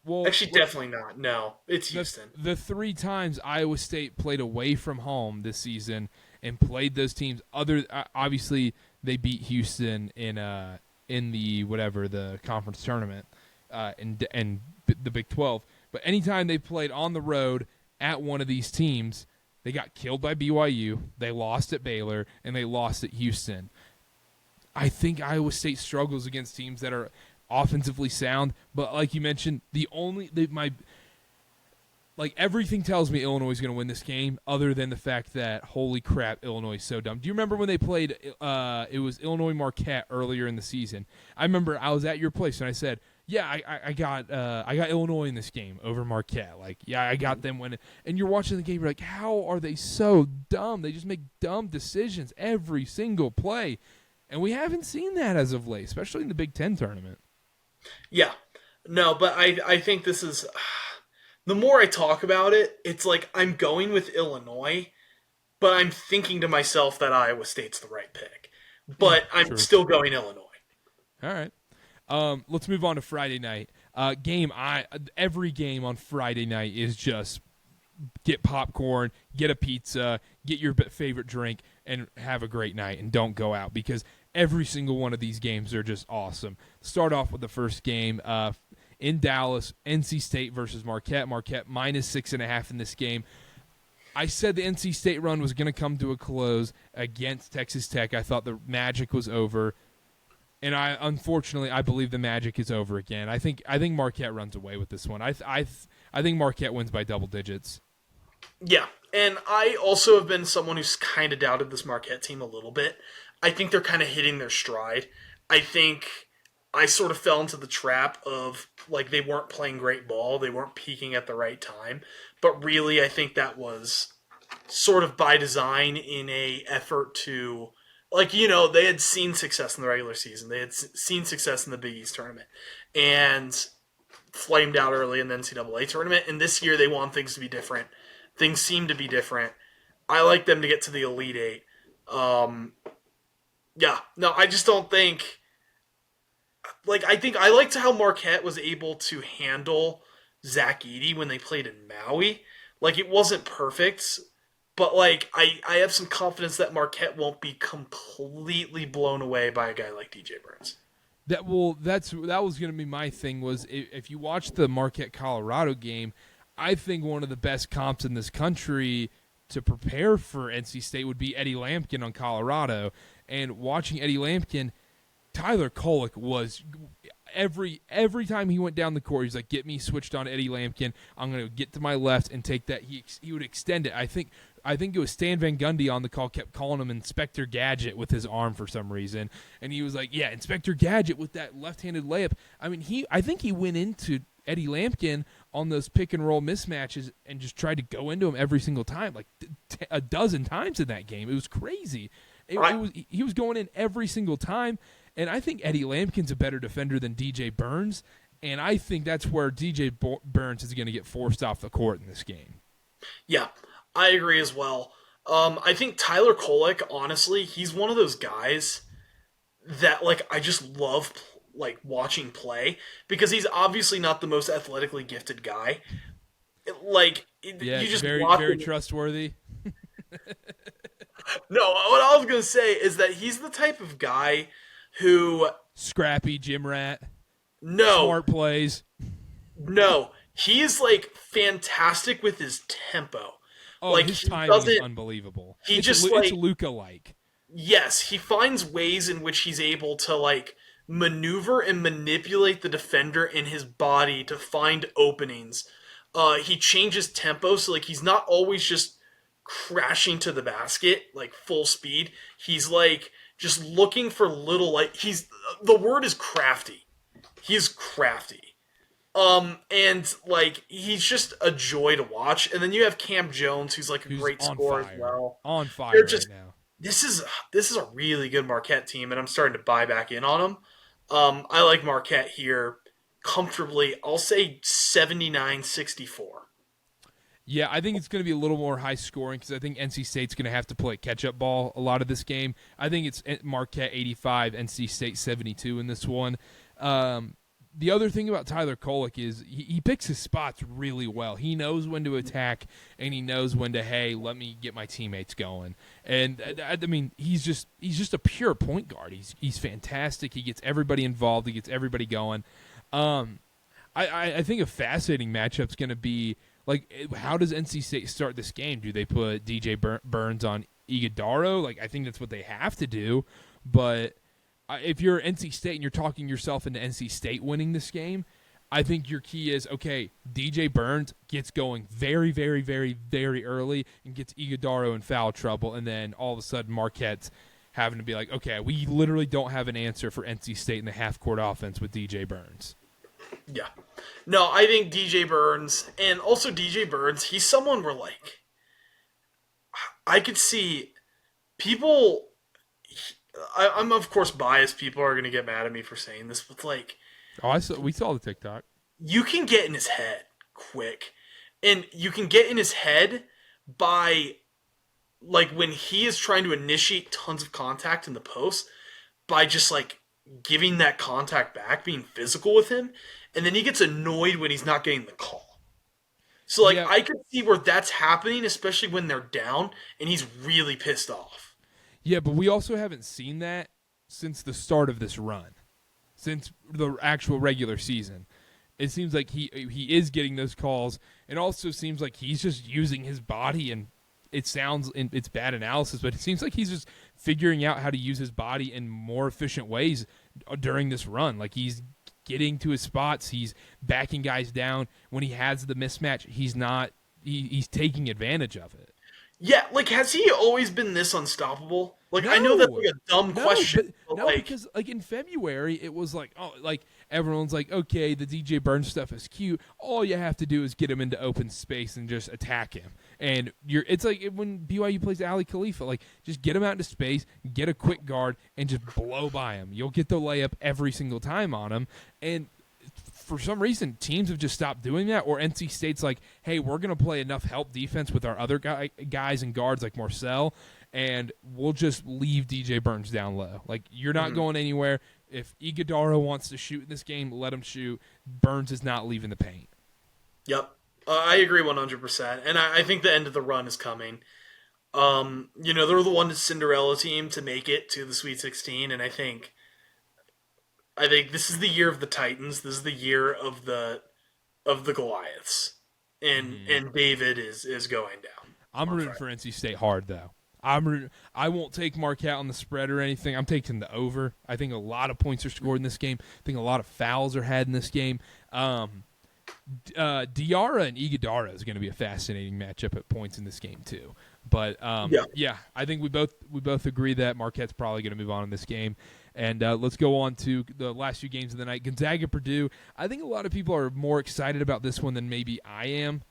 Well, actually, definitely not. No, it's Houston. The three times Iowa State played away from home this season and played those teams, obviously they beat Houston in the the conference tournament and the Big 12. But anytime they played on the road at one of these teams, they got killed by BYU, they lost at Baylor, and they lost at Houston. I think Iowa State struggles against teams that are offensively sound, but like you mentioned, everything tells me Illinois is going to win this game, other than the fact that holy crap, Illinois is so dumb. Do you remember when they played? It was Illinois Marquette earlier in the season. I remember I was at your place and I said, "Yeah, I got Illinois in this game over Marquette. Like, yeah, I got them winning." And you're watching the game, you're like, "How are they so dumb? They just make dumb decisions every single play." And we haven't seen that as of late, especially in the Big Ten tournament. Yeah. No, but I think this is... The more I talk about it, it's like I'm going with Illinois, but I'm thinking to myself that Iowa State's the right pick. But I'm still going Illinois. All right. Let's move on to Friday night. Every game on Friday night is just get popcorn, get a pizza, get your favorite drink, and have a great night, and don't go out, because every single one of these games are just awesome. Start off with the first game in Dallas, NC State versus Marquette. Marquette minus 6.5 in this game. I said the NC State run was going to come to a close against Texas Tech. I thought the magic was over. And unfortunately, I believe the magic is over again. I think Marquette runs away with this one. I think Marquette wins by double digits. Yeah, and I also have been someone who's kind of doubted this Marquette team a little bit. I think they're kind of hitting their stride. I think I sort of fell into the trap of, they weren't playing great ball. They weren't peaking at the right time. But really, I think that was sort of by design in a effort to... they had seen success in the regular season. They had seen success in the Big East tournament and flamed out early in the NCAA tournament. And this year they want things to be different. Things seem to be different. I like them to get to the Elite Eight. I just don't think... I liked how Marquette was able to handle Zach Edey when they played in Maui. It wasn't perfect... But, I have some confidence that Marquette won't be completely blown away by a guy like DJ Burns. That was going to be my thing, was if you watch the Marquette-Colorado game, I think one of the best comps in this country to prepare for NC State would be Eddie Lampkin on Colorado. And watching Eddie Lampkin, Tyler Kolek was... Every time he went down the court, he's like, "Get me switched on Eddie Lampkin. I'm going to get to my left and take that." He would extend it. I think it was Stan Van Gundy on the call kept calling him Inspector Gadget with his arm for some reason, and he was like, "Yeah, Inspector Gadget with that left-handed layup." I mean, I think he went into Eddie Lampkin on those pick and roll mismatches and just tried to go into him every single time, a dozen times in that game. It was crazy. He was going in every single time. And I think Eddie Lampkin's a better defender than DJ Burns, and I think that's where DJ Burns is going to get forced off the court in this game. Yeah, I agree as well. I think Tyler Kolek, honestly, he's one of those guys that I just love watching play, because he's obviously not the most athletically gifted guy, Yeah, you just very watch very him. trustworthy. No, what I was gonna say is that he's the type of guy who Scrappy gym rat, no, smart plays. no, he is like fantastic with his tempo. Oh, Like his he timing is doesn't. unbelievable. He It's just it's like Luca like. yes, he finds ways in which he's able to like maneuver and manipulate the defender in his body to find openings. He changes tempo, so like he's not always just crashing to the basket like full speed. He's like just looking for little like he's the word is crafty. He's crafty. And like he's just a joy to watch. And then you have Cam Jones, who's like a Who's great on scorer as fire, well. on fire They're right just now. this is a really good Marquette team, and I'm starting to buy back in on them. I like Marquette here comfortably. I'll say 79-64. Yeah, I think it's going to be a little more high scoring because I think NC State's going to have to play catch up ball a lot of this game. I think it's Marquette 85, NC State 72 in this one. The other thing about Tyler Kolek is he picks his spots really well. He knows when to attack and he knows when to, hey, let me get my teammates going. And I mean, he's just a pure point guard. He's fantastic. He gets everybody involved. He gets everybody going. I think a fascinating matchup is going to be, like, how does NC State start this game? Do they put DJ Burns on Iguodaro? Like, I think that's what they have to do. But if you're NC State and you're talking yourself into NC State winning this game, I think your key is, okay, DJ Burns gets going very, very, very, very early and gets Iguodaro in foul trouble, and then all of a sudden Marquette's having to be like, okay, we literally don't have an answer for NC State in the half-court offense with DJ Burns. Yeah. No, I think DJ Burns, and also DJ Burns, he's someone where, like, I could see people. I'm, of course, biased. People are going to get mad at me for saying this, but, like, Oh, we saw the TikTok. you can get in his head quick. And you can get in his head by, like, when he is trying to initiate tons of contact in the post, by just, like, giving that contact back, being physical with him, and then he gets annoyed when he's not getting the call. So, like, Yeah. I could see where that's happening, especially when they're down, and he's really pissed off. Yeah, but we also haven't seen that since the start of this run, since the actual regular season. It seems like he is getting those calls. It also seems like he's just using his body, and it's bad analysis, but it seems like he's just figuring out how to use his body in more efficient ways during this run. Like, he's getting to his spots, he's backing guys down. When he has the mismatch, he's taking advantage of it. Yeah, like, has he always been this unstoppable? Like, I know that's, like, a dumb question. But like, because, like, in February, it was like, oh, like, everyone's like, okay, the DJ Burns stuff is cute. All you have to do is get him into open space and just attack him. And it's like when BYU plays Ali Khalifa, like, just get him out into space, get a quick guard, and just blow by him. You'll get the layup every single time on him. And for some reason, teams have just stopped doing that, or NC State's like, hey, we're going to play enough help defense with our other guys and guards like Marcel, and we'll just leave DJ Burns down low. Like, you're not going anywhere. If Iguodaro wants to shoot in this game, let him shoot. Burns is not leaving the paint. Yep. I agree 100%. And I think the end of the run is coming. They're the one Cinderella team to make it to the Sweet 16, and I think this is the year of the Titans. This is the year of the Goliaths. And David is going down. I'm rooting for NC State hard, though. I won't take Marquette on the spread or anything. I'm taking the over. I think a lot of points are scored in this game. I think a lot of fouls are had in this game. Diarra and Iguodaro is going to be a fascinating matchup at points in this game too. But yeah, I think we both agree that Marquette's probably going to move on in this game. And let's go on to the last few games of the night. Gonzaga, Purdue. I think a lot of people are more excited about this one than maybe I am.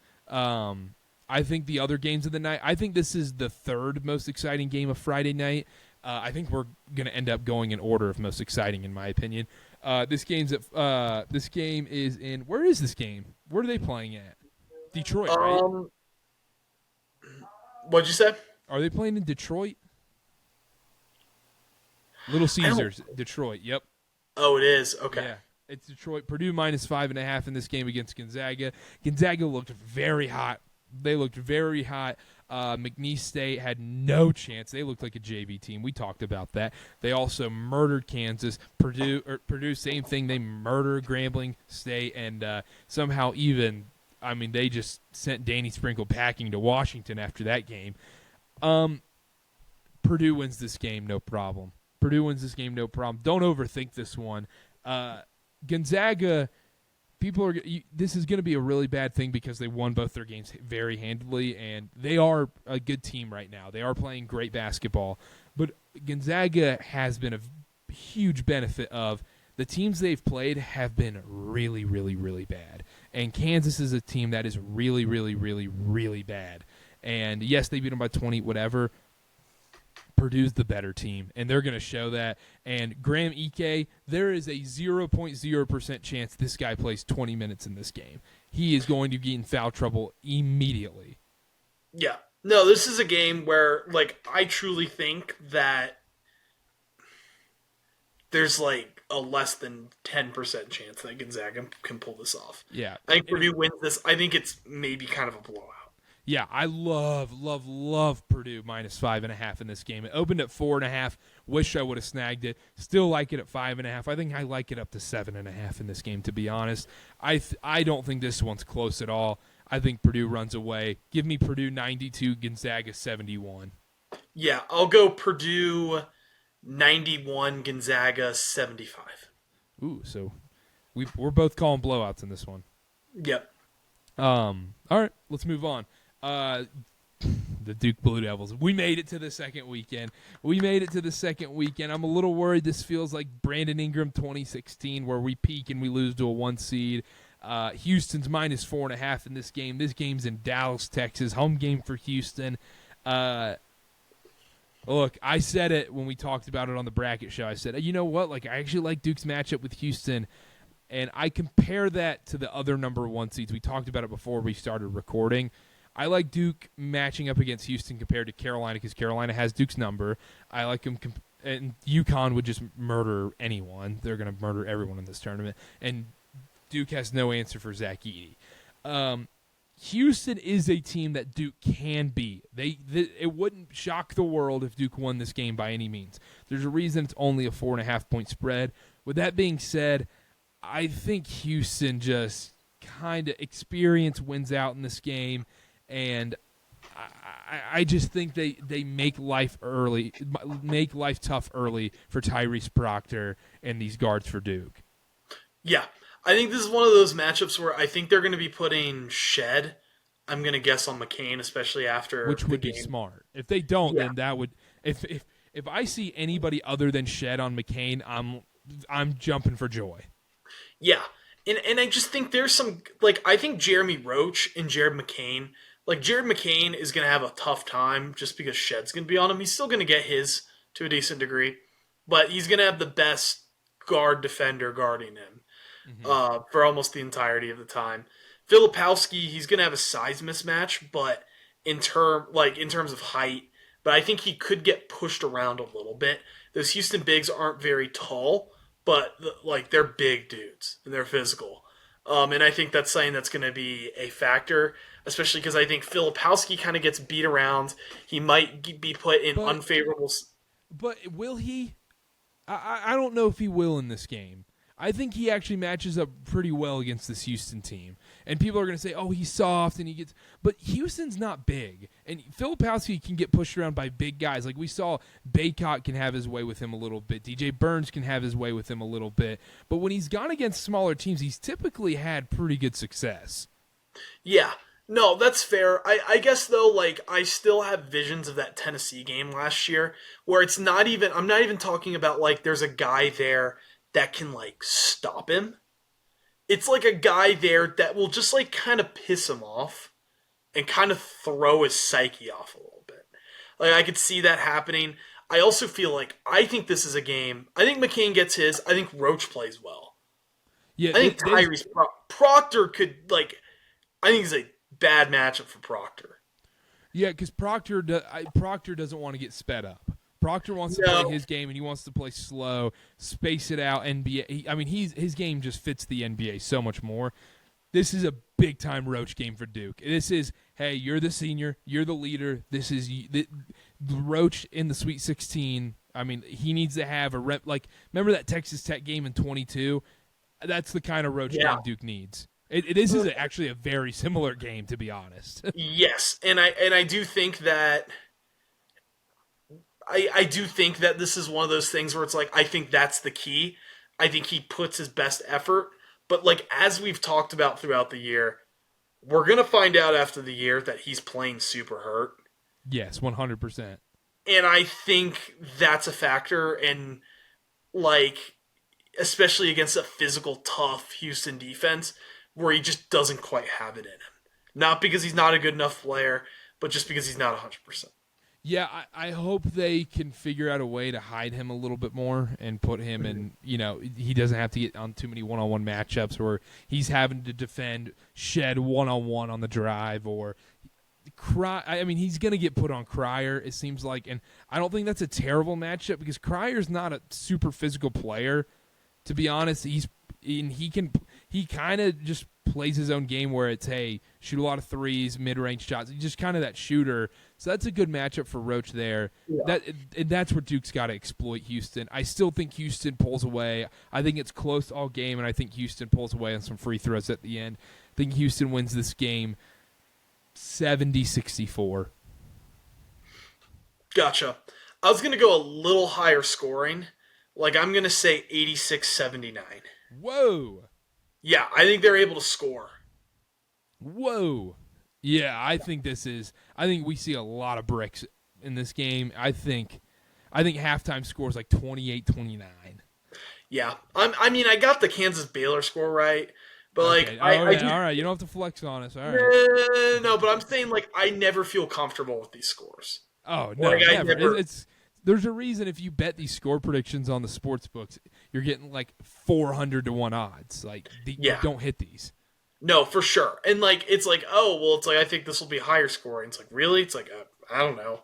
I think the other games of the night, I think this is the third most exciting game of Friday night. I think we're going to end up going in order of most exciting, in my opinion. This game is in, where is this game? Where are they playing at? Detroit, right? What'd you say? Are they playing in Detroit? Little Caesars, Detroit. Yep. Oh, it is. Okay. Yeah. It's Detroit. Purdue minus 5.5 in this game against Gonzaga. Gonzaga looked very hot. They looked very hot. McNeese State had no chance. They looked like a JV team. We talked about that. They also murdered Kansas. Purdue, same thing. They murdered Grambling State, and somehow they just sent Danny Sprinkle packing to Washington after that game. Purdue wins this game, no problem. Purdue wins this game, no problem. Don't overthink this one. Gonzaga, this is going to be a really bad thing because they won both their games very handily, and they are a good team right now. They are playing great basketball, but Gonzaga has been a huge benefit of the teams they've played have been really, really, really bad, and Kansas is a team that is really, really, really, really bad. And yes, they beat them by 20, whatever. Purdue's the better team, and they're going to show that. And Graham Ike, there is a 0.0% chance this guy plays 20 minutes in this game. He is going to get in foul trouble immediately. Yeah. No, this is a game where, I truly think that there's, a less than 10% chance that Gonzaga can pull this off. Yeah. I think Purdue wins this. I think it's maybe kind of a blowout. Yeah, I love Purdue minus 5.5 in this game. It opened at 4.5. Wish I would have snagged it. Still like it at 5.5. I think I like it up to 7.5 in this game, to be honest. I don't think this one's close at all. I think Purdue runs away. Give me Purdue 92, Gonzaga 71. Yeah, I'll go Purdue 91, Gonzaga 75. Ooh, so we're both calling blowouts in this one. Yep. All right, let's move on. The Duke Blue Devils. We made it to the second weekend. I'm a little worried this feels like Brandon Ingram 2016 where we peak and we lose to a 1 seed. Houston's minus 4.5 in this game. This game's in Dallas, Texas. Home game for Houston. Look, I said it when we talked about it on the bracket show. I said, you know what? I actually like Duke's matchup with Houston. And I compare that to the other number 1 seeds. We talked about it before we started recording. I like Duke matching up against Houston compared to Carolina because Carolina has Duke's number. I like them, and Uconn would just murder anyone. They're going to murder everyone in this tournament. And Duke has no answer for Zach Edey. Houston is a team that Duke can beat. It wouldn't shock the world if Duke won this game by any means. There's a reason it's only a 4.5-point spread. With that being said, I think Houston just kind of experience wins out in this game, and I just think they make life tough early for Tyrese Proctor and these guards for Duke. Yeah, I think this is one of those matchups where I think they're going to be putting Shed. I'm going to guess on McCain, especially after which would the be game. smart. If they don't, then that would if I see anybody other than Shed on McCain, I'm jumping for joy. Yeah, and I just think there's some, I think Jeremy Roach and Jared McCain, Jared McCain is going to have a tough time just because Shed's going to be on him. He's still going to get his to a decent degree, but he's going to have the best guard defender guarding him for almost the entirety of the time. Filipowski, he's going to have a size mismatch, but in terms of height, but I think he could get pushed around a little bit. Those Houston bigs aren't very tall, but they're big dudes and they're physical. And I think that's something that's going to be a factor, especially because I think Filipowski kind of gets beat around. He might be put in unfavorable. But will he? I don't know if he will in this game. I think he actually matches up pretty well against this Houston team. And people are going to say, oh, he's soft and he gets – but Houston's not big. And Filipowski can get pushed around by big guys. Like we saw Baycott can have his way with him a little bit. DJ Burns can have his way with him a little bit. But when he's gone against smaller teams, he's typically had pretty good success. Yeah. No, that's fair. I guess, though, I still have visions of that Tennessee game last year where it's not even – I'm not even talking about, there's a guy there – that can, stop him. It's a guy there that will just, kind of piss him off and kind of throw his psyche off a little bit. I could see that happening. I also feel I think this is a game. I think McCain gets his. I think Roach plays well. Yeah, I think Tyrese Proctor could, I think it's a bad matchup for Proctor. Yeah, because Proctor doesn't want to get sped up. Proctor wants to play his game, and he wants to play slow, space it out. NBA. His game just fits the NBA so much more. This is a big-time Roach game for Duke. This is, hey, you're the senior, you're the leader. This is the Roach in the Sweet 16. I mean, he needs to have a rep. Like, remember that Texas Tech game in 22? That's the kind of Roach game Duke needs. This is actually a very similar game, to be honest. Yes, and I do think that I do think that this is one of those things where it's like, I think that's the key. I think he puts his best effort. But like, as we've talked about throughout the year, we're going to find out after the year that he's playing super hurt. Yes, 100%. And I think that's a factor. And like, especially against a physical, tough Houston defense where he just doesn't quite have it in him. Not because he's not a good enough player, but just because he's not 100%. Yeah, I hope they can figure out a way to hide him a little bit more and put him in, he doesn't have to get on too many one-on-one matchups where he's having to defend Shed one-on-one on the drive or he's going to get put on Cryer, it seems like. And I don't think that's a terrible matchup because Cryer's not a super physical player, to be honest. He kind of just plays his own game where it's, hey, shoot a lot of threes, mid-range shots. He's just kind of that shooter. So that's a good matchup for Roach there. Yeah. That's where Duke's got to exploit Houston. I still think Houston pulls away. I think it's close all game, and I think Houston pulls away on some free throws at the end. I think Houston wins this game 70-64. Gotcha. I was going to go a little higher scoring. Like, I'm going to say 86-79. Whoa. Yeah, I think they're able to score. Whoa. Yeah, I think we see a lot of bricks in this game. I think halftime score is like 28-29. Yeah. I got the Kansas Baylor score right, but okay. like all right, you don't have to flex on us. All right. No, but I'm saying like I never feel comfortable with these scores. Oh, no, like, never. There's a reason if you bet these score predictions on the sports books, you're getting like 400-1 odds. Like, you don't hit these. No, for sure. And like, it's like, oh, well, it's like, I think this will be higher scoring. It's like, really? It's like, I don't know.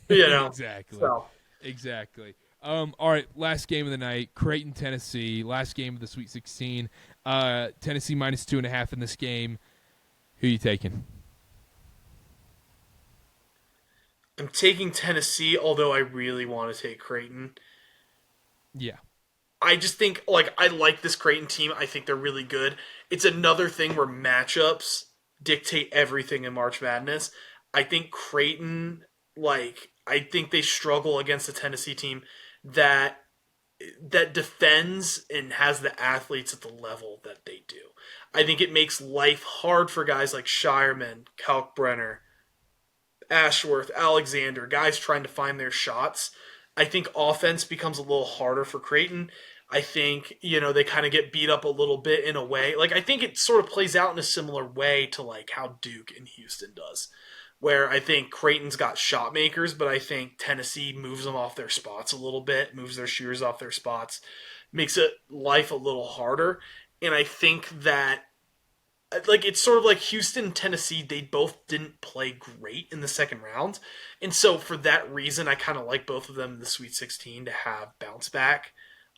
Exactly. So. Exactly. All right, last game of the night, Creighton, Tennessee. Last game of the Sweet 16. Tennessee minus 2.5 in this game. Who are you taking? I'm taking Tennessee, although I really want to take Creighton. Yeah. I just think, like, I like this Creighton team. I think they're really good. It's another thing where matchups dictate everything in March Madness. I think Creighton, I think they struggle against a Tennessee team that defends and has the athletes at the level that they do. I think it makes life hard for guys like Shireman, Kalkbrenner, Ashworth, Alexander, guys trying to find their shots. I think offense becomes a little harder for Creighton. I think, they kind of get beat up a little bit in a way. Like, I think it sort of plays out in a similar way to, like, how Duke and Houston does. Where I think Creighton's got shot makers, but I think Tennessee moves them off their spots a little bit, moves their shooters off their spots, makes it life a little harder. And I think that, like, it's sort of like Houston and Tennessee, they both didn't play great in the second round. And so for that reason, I kind of like both of them in the Sweet 16 to have bounce back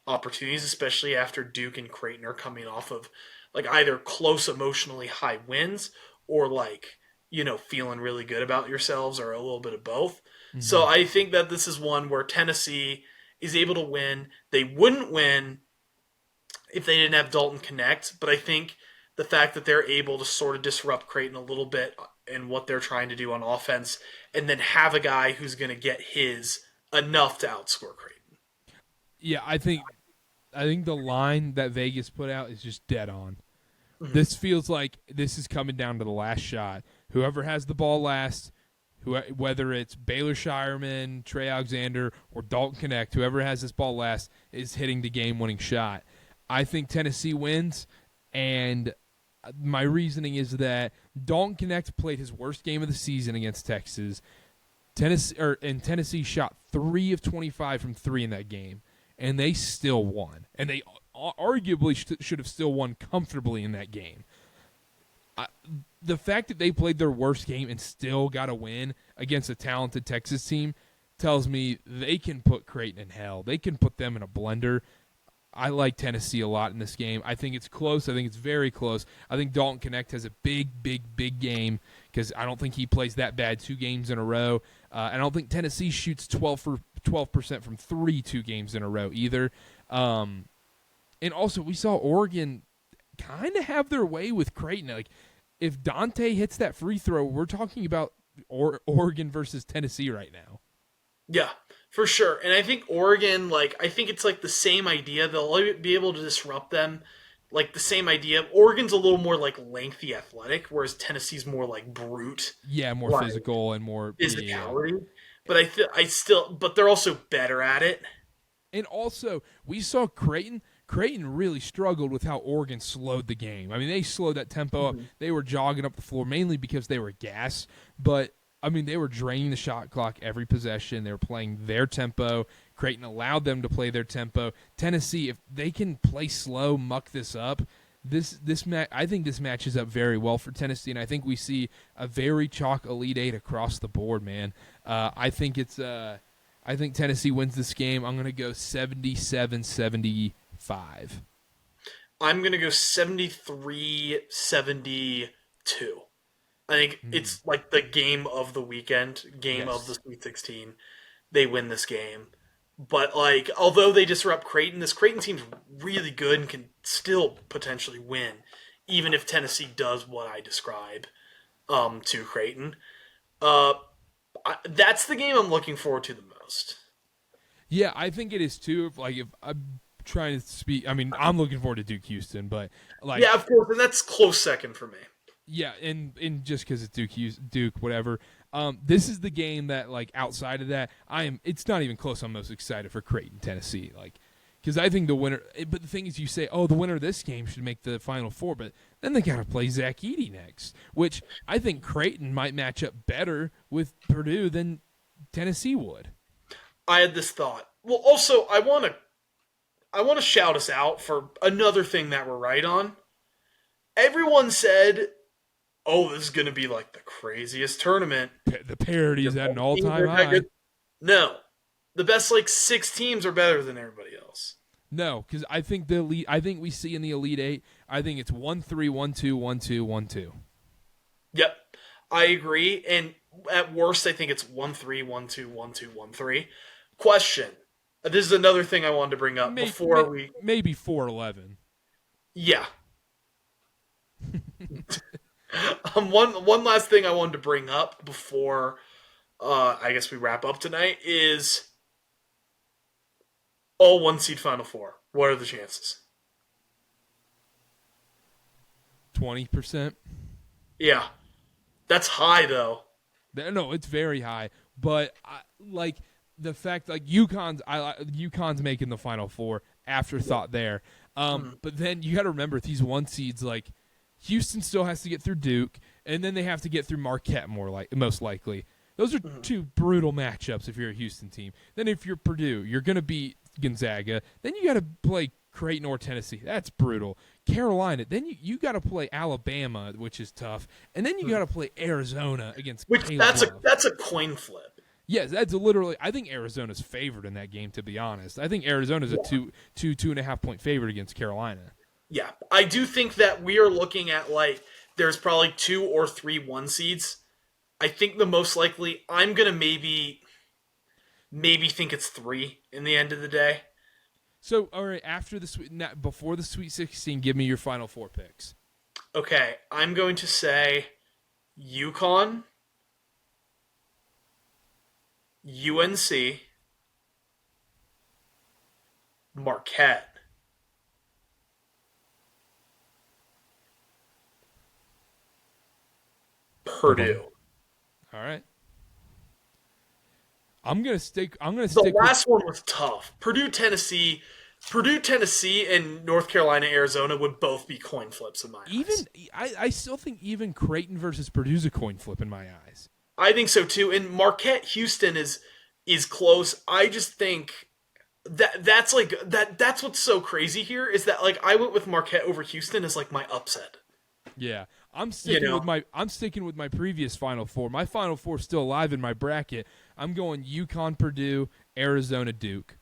opportunities, especially after Duke and Creighton are coming off of, like, either close emotionally high wins or, like, feeling really good about yourselves or a little bit of both. Mm-hmm. So I think that this is one where Tennessee is able to win. They wouldn't win if they didn't have Dalton connect, but I think the fact that they're able to sort of disrupt Creighton a little bit and what they're trying to do on offense, and then have a guy who's going to get his enough to outscore Creighton. Yeah, I think the line that Vegas put out is just dead on. Mm-hmm. This feels like this is coming down to the last shot. Whoever has the ball last, whether it's Baylor Shireman, Trey Alexander, or Dalton Connect, whoever has this ball last is hitting the game-winning shot. I think Tennessee wins, and my reasoning is that Dalton Connect played his worst game of the season against Texas. Tennessee shot 3 of 25 from 3 in that game, and they still won. And they arguably should have still won comfortably in that game. The fact that they played their worst game and still got a win against a talented Texas team tells me they can put Creighton in hell. They can put them in a blender. I like Tennessee a lot in this game. I think it's close. I think it's very close. I think Dalton Connect has a big game because I don't think he plays that bad 2 games in a row. And I don't think Tennessee shoots 12% from 3 2 games in a row either. And also, we saw Oregon kind of have their way with Creighton. Like, if Dante hits that free throw, we're talking about Oregon versus Tennessee right now. Yeah, for sure. And I think Oregon, I think it's the same idea. They'll be able to disrupt them. Like the same idea. Oregon's a little more lengthy athletic, whereas Tennessee's more brute. Yeah, more physical and more physicality. Yeah. But but they're also better at it. And also, we saw Creighton really struggled with how Oregon slowed the game. I mean, they slowed that tempo up. They were jogging up the floor mainly because they were gas, but I mean, they were draining the shot clock every possession. They were playing their tempo. Creighton allowed them to play their tempo. Tennessee, if they can play slow, muck this up, I think this matches up very well for Tennessee, and I think we see a very chalk Elite Eight across the board, man. I think Tennessee wins this game. I'm going to go 77-75. I'm going to go 73-72. I think it's the game of the weekend, of the Sweet 16. They win this game. But, although they disrupt Creighton, this Creighton team's really good and can still potentially win, even if Tennessee does what I describe to Creighton. That's the game I'm looking forward to the most. Yeah, I think it is, too. If I'm trying to speak, I mean, I'm looking forward to Duke Houston, but yeah, of course, and that's close second for me. Yeah, and just because it's Duke, whatever. This is the game that, outside of that, it's not even close. I'm most excited for Creighton, Tennessee, because I think the winner. But the thing is, you say, the winner of this game should make the Final Four, but then they got to play Zach Edey next, which I think Creighton might match up better with Purdue than Tennessee would. I had this thought. Well, also, I want to shout us out for another thing that we're right on. Everyone said, this is going to be the craziest tournament. The parity is at an all-time high. No. The best 6 teams are better than everybody else. No, because I think we see in the Elite Eight, I think it's 1-3, 1-2, 1-2, 1-2. Yep. I agree. And at worst, I think it's 1-3, 1-2, 1-2, 1-3. Question. This is another thing I wanted to bring up before we... Maybe 4-11. Yeah. One last thing I wanted to bring up before I guess we wrap up tonight is all 1-seed Final Four. What are the chances? 20%. Yeah. That's high, though. No, it's very high. But, the fact, UConn's making the Final Four, afterthought there. But then you got to remember, these 1-seeds, Houston still has to get through Duke, and then they have to get through Marquette most likely. Those are 2 brutal matchups if you're a Houston team. Then if you're Purdue, you're going to beat Gonzaga. Then you got to play Creighton or Tennessee. That's brutal. Carolina. Then you got to play Alabama, which is tough. And then you got to play Arizona against Caleb Love. That's a coin flip. Yes, that's literally. I think Arizona's favored in that game, to be honest. I think Arizona's a 2.5 point favorite against Carolina. Yeah, I do think that we are looking at there's probably 2 or 3 1-seeds. I think the most likely, I'm gonna maybe think it's 3 in the end of the day. So, all right, before the Sweet 16, give me your Final Four picks. Okay, I'm going to say Uconn, UNC, Marquette, Purdue. All right. I'm gonna stick. The last one was tough. Purdue, Tennessee, and North Carolina, Arizona would both be coin flips in my eyes. I still think even Creighton versus Purdue's a coin flip in my eyes. I think so too. And Marquette, Houston is close. I just think that's what's so crazy here is that I went with Marquette over Houston as my upset. Yeah. I'm sticking with my previous Final Four. My Final Four is still alive in my bracket. I'm going Uconn, Purdue, Arizona, Duke.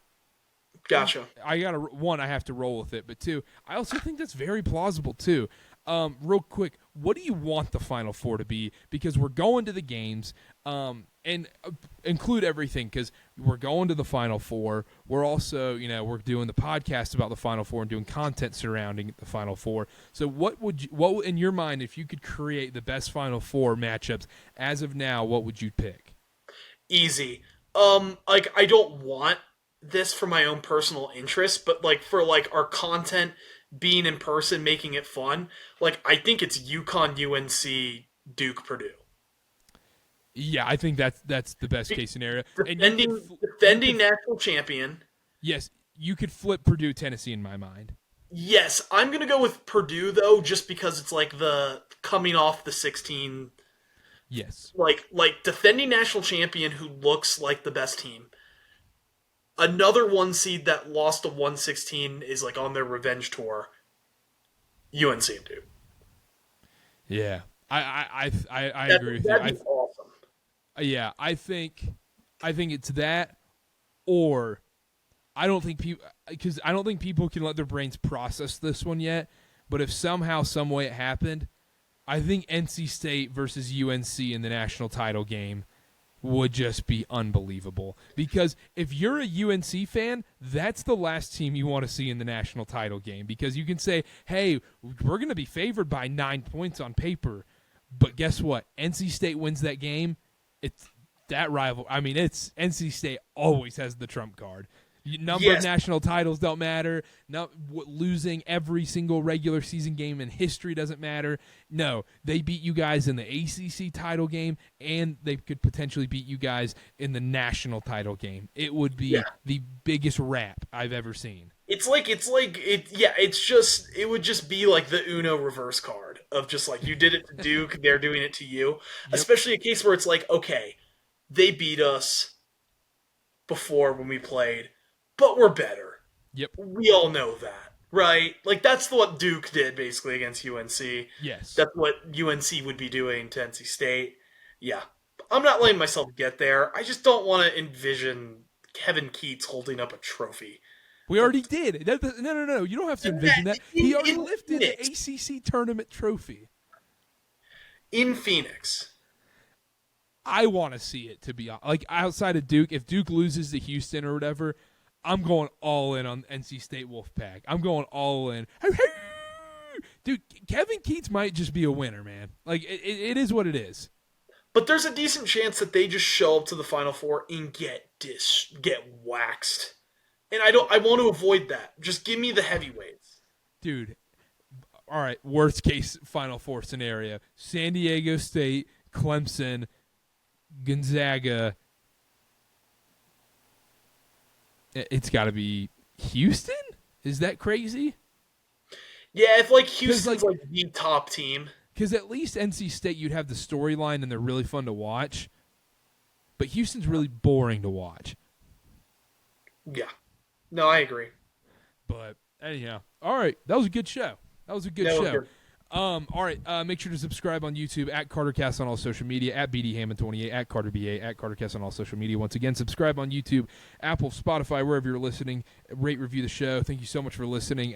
Gotcha. I have to roll with it, but two, I also think that's very plausible too. Real quick, what do you want the Final Four to be? Because we're going to the games, and include everything because we're going to the Final Four. We're also, we're doing the podcast about the Final Four and doing content surrounding the Final Four. So what in your mind, if you could create the best Final Four matchups as of now, what would you pick? Easy. I don't want this for my own personal interest, but for our content being in person, making it fun, I think it's UConn, UNC, Duke, Purdue. Yeah, I think that's the best case scenario. Defending national champion. Yes, you could flip Purdue, Tennessee in my mind. Yes, I'm gonna go with Purdue though, just because it's the coming off the 16. Yes. Defending national champion who looks like the best team. Another 1 seed that lost to 116 is on their revenge tour. UNC and Duke. Yeah, I agree with you. That'd be awesome. Yeah, I think it's that, or I don't think people can let their brains process this one yet. But if somehow, some way it happened, I think NC State versus UNC in the national title game would just be unbelievable. Because if you're a UNC fan, that's the last team you want to see in the national title game. Because you can say, hey, we're going to be favored by 9 points on paper. But guess what? NC State wins that game. It's that rival. I mean, it's NC State always has the trump card. Number of national titles don't matter. Losing every single regular season game in history doesn't matter. No, they beat you guys in the ACC title game, and they could potentially beat you guys in the national title game. It would be the biggest rap I've ever seen. It would just be like the Uno reverse card of just you did it to Duke, they're doing it to you. Yep. Especially a case where it's okay, they beat us before when we played, but we're better. Yep. We all know that, right? That's what Duke did basically against UNC. Yes. That's what UNC would be doing to NC State. Yeah. I'm not letting myself get there. I just don't want to envision Kevin Keats holding up a trophy. We already did. No. You don't have to envision that. He already lifted the ACC tournament trophy. In Phoenix. I want to see it, to be outside of Duke. If Duke loses to Houston or whatever, I'm going all in on NC State Wolfpack. I'm going all in. Dude, Kevin Keats might just be a winner, man. It is what it is. But there's a decent chance that they just show up to the Final Four and get waxed. And I want to avoid that. Just give me the heavyweights. Dude, all right, worst case Final Four scenario. San Diego State, Clemson, Gonzaga. It's got to be Houston? Is that crazy? Yeah, if Houston's the top team. Because at least NC State, you'd have the storyline and they're really fun to watch. But Houston's really boring to watch. Yeah. No, I agree. But anyhow, all right, that was a good show. Good. All right, make sure to subscribe on YouTube at CarterCast on all social media, at BDHammond28, at CarterBA, at CarterCast on all social media. Once again, subscribe on YouTube, Apple, Spotify, wherever you're listening. Rate, review the show. Thank you so much for listening.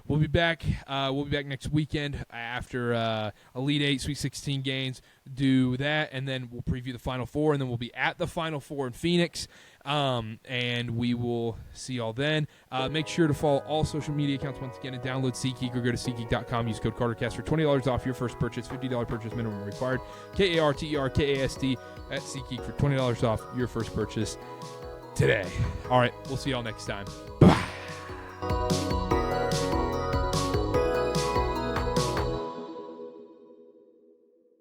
We'll be back. We'll be back next weekend after Elite 8, Sweet 16 games. Do that, and then we'll preview the Final Four, and then we'll be at the Final Four in Phoenix. And we will see y'all then. Make sure to follow all social media accounts once again and download SeatGeek or go to SeatGeek.com. Use code CarterCast for $20 off your first purchase. $50 purchase minimum required. KARTERKAST at SeatGeek for $20 off your first purchase today. All right, we'll see y'all next time. Bye.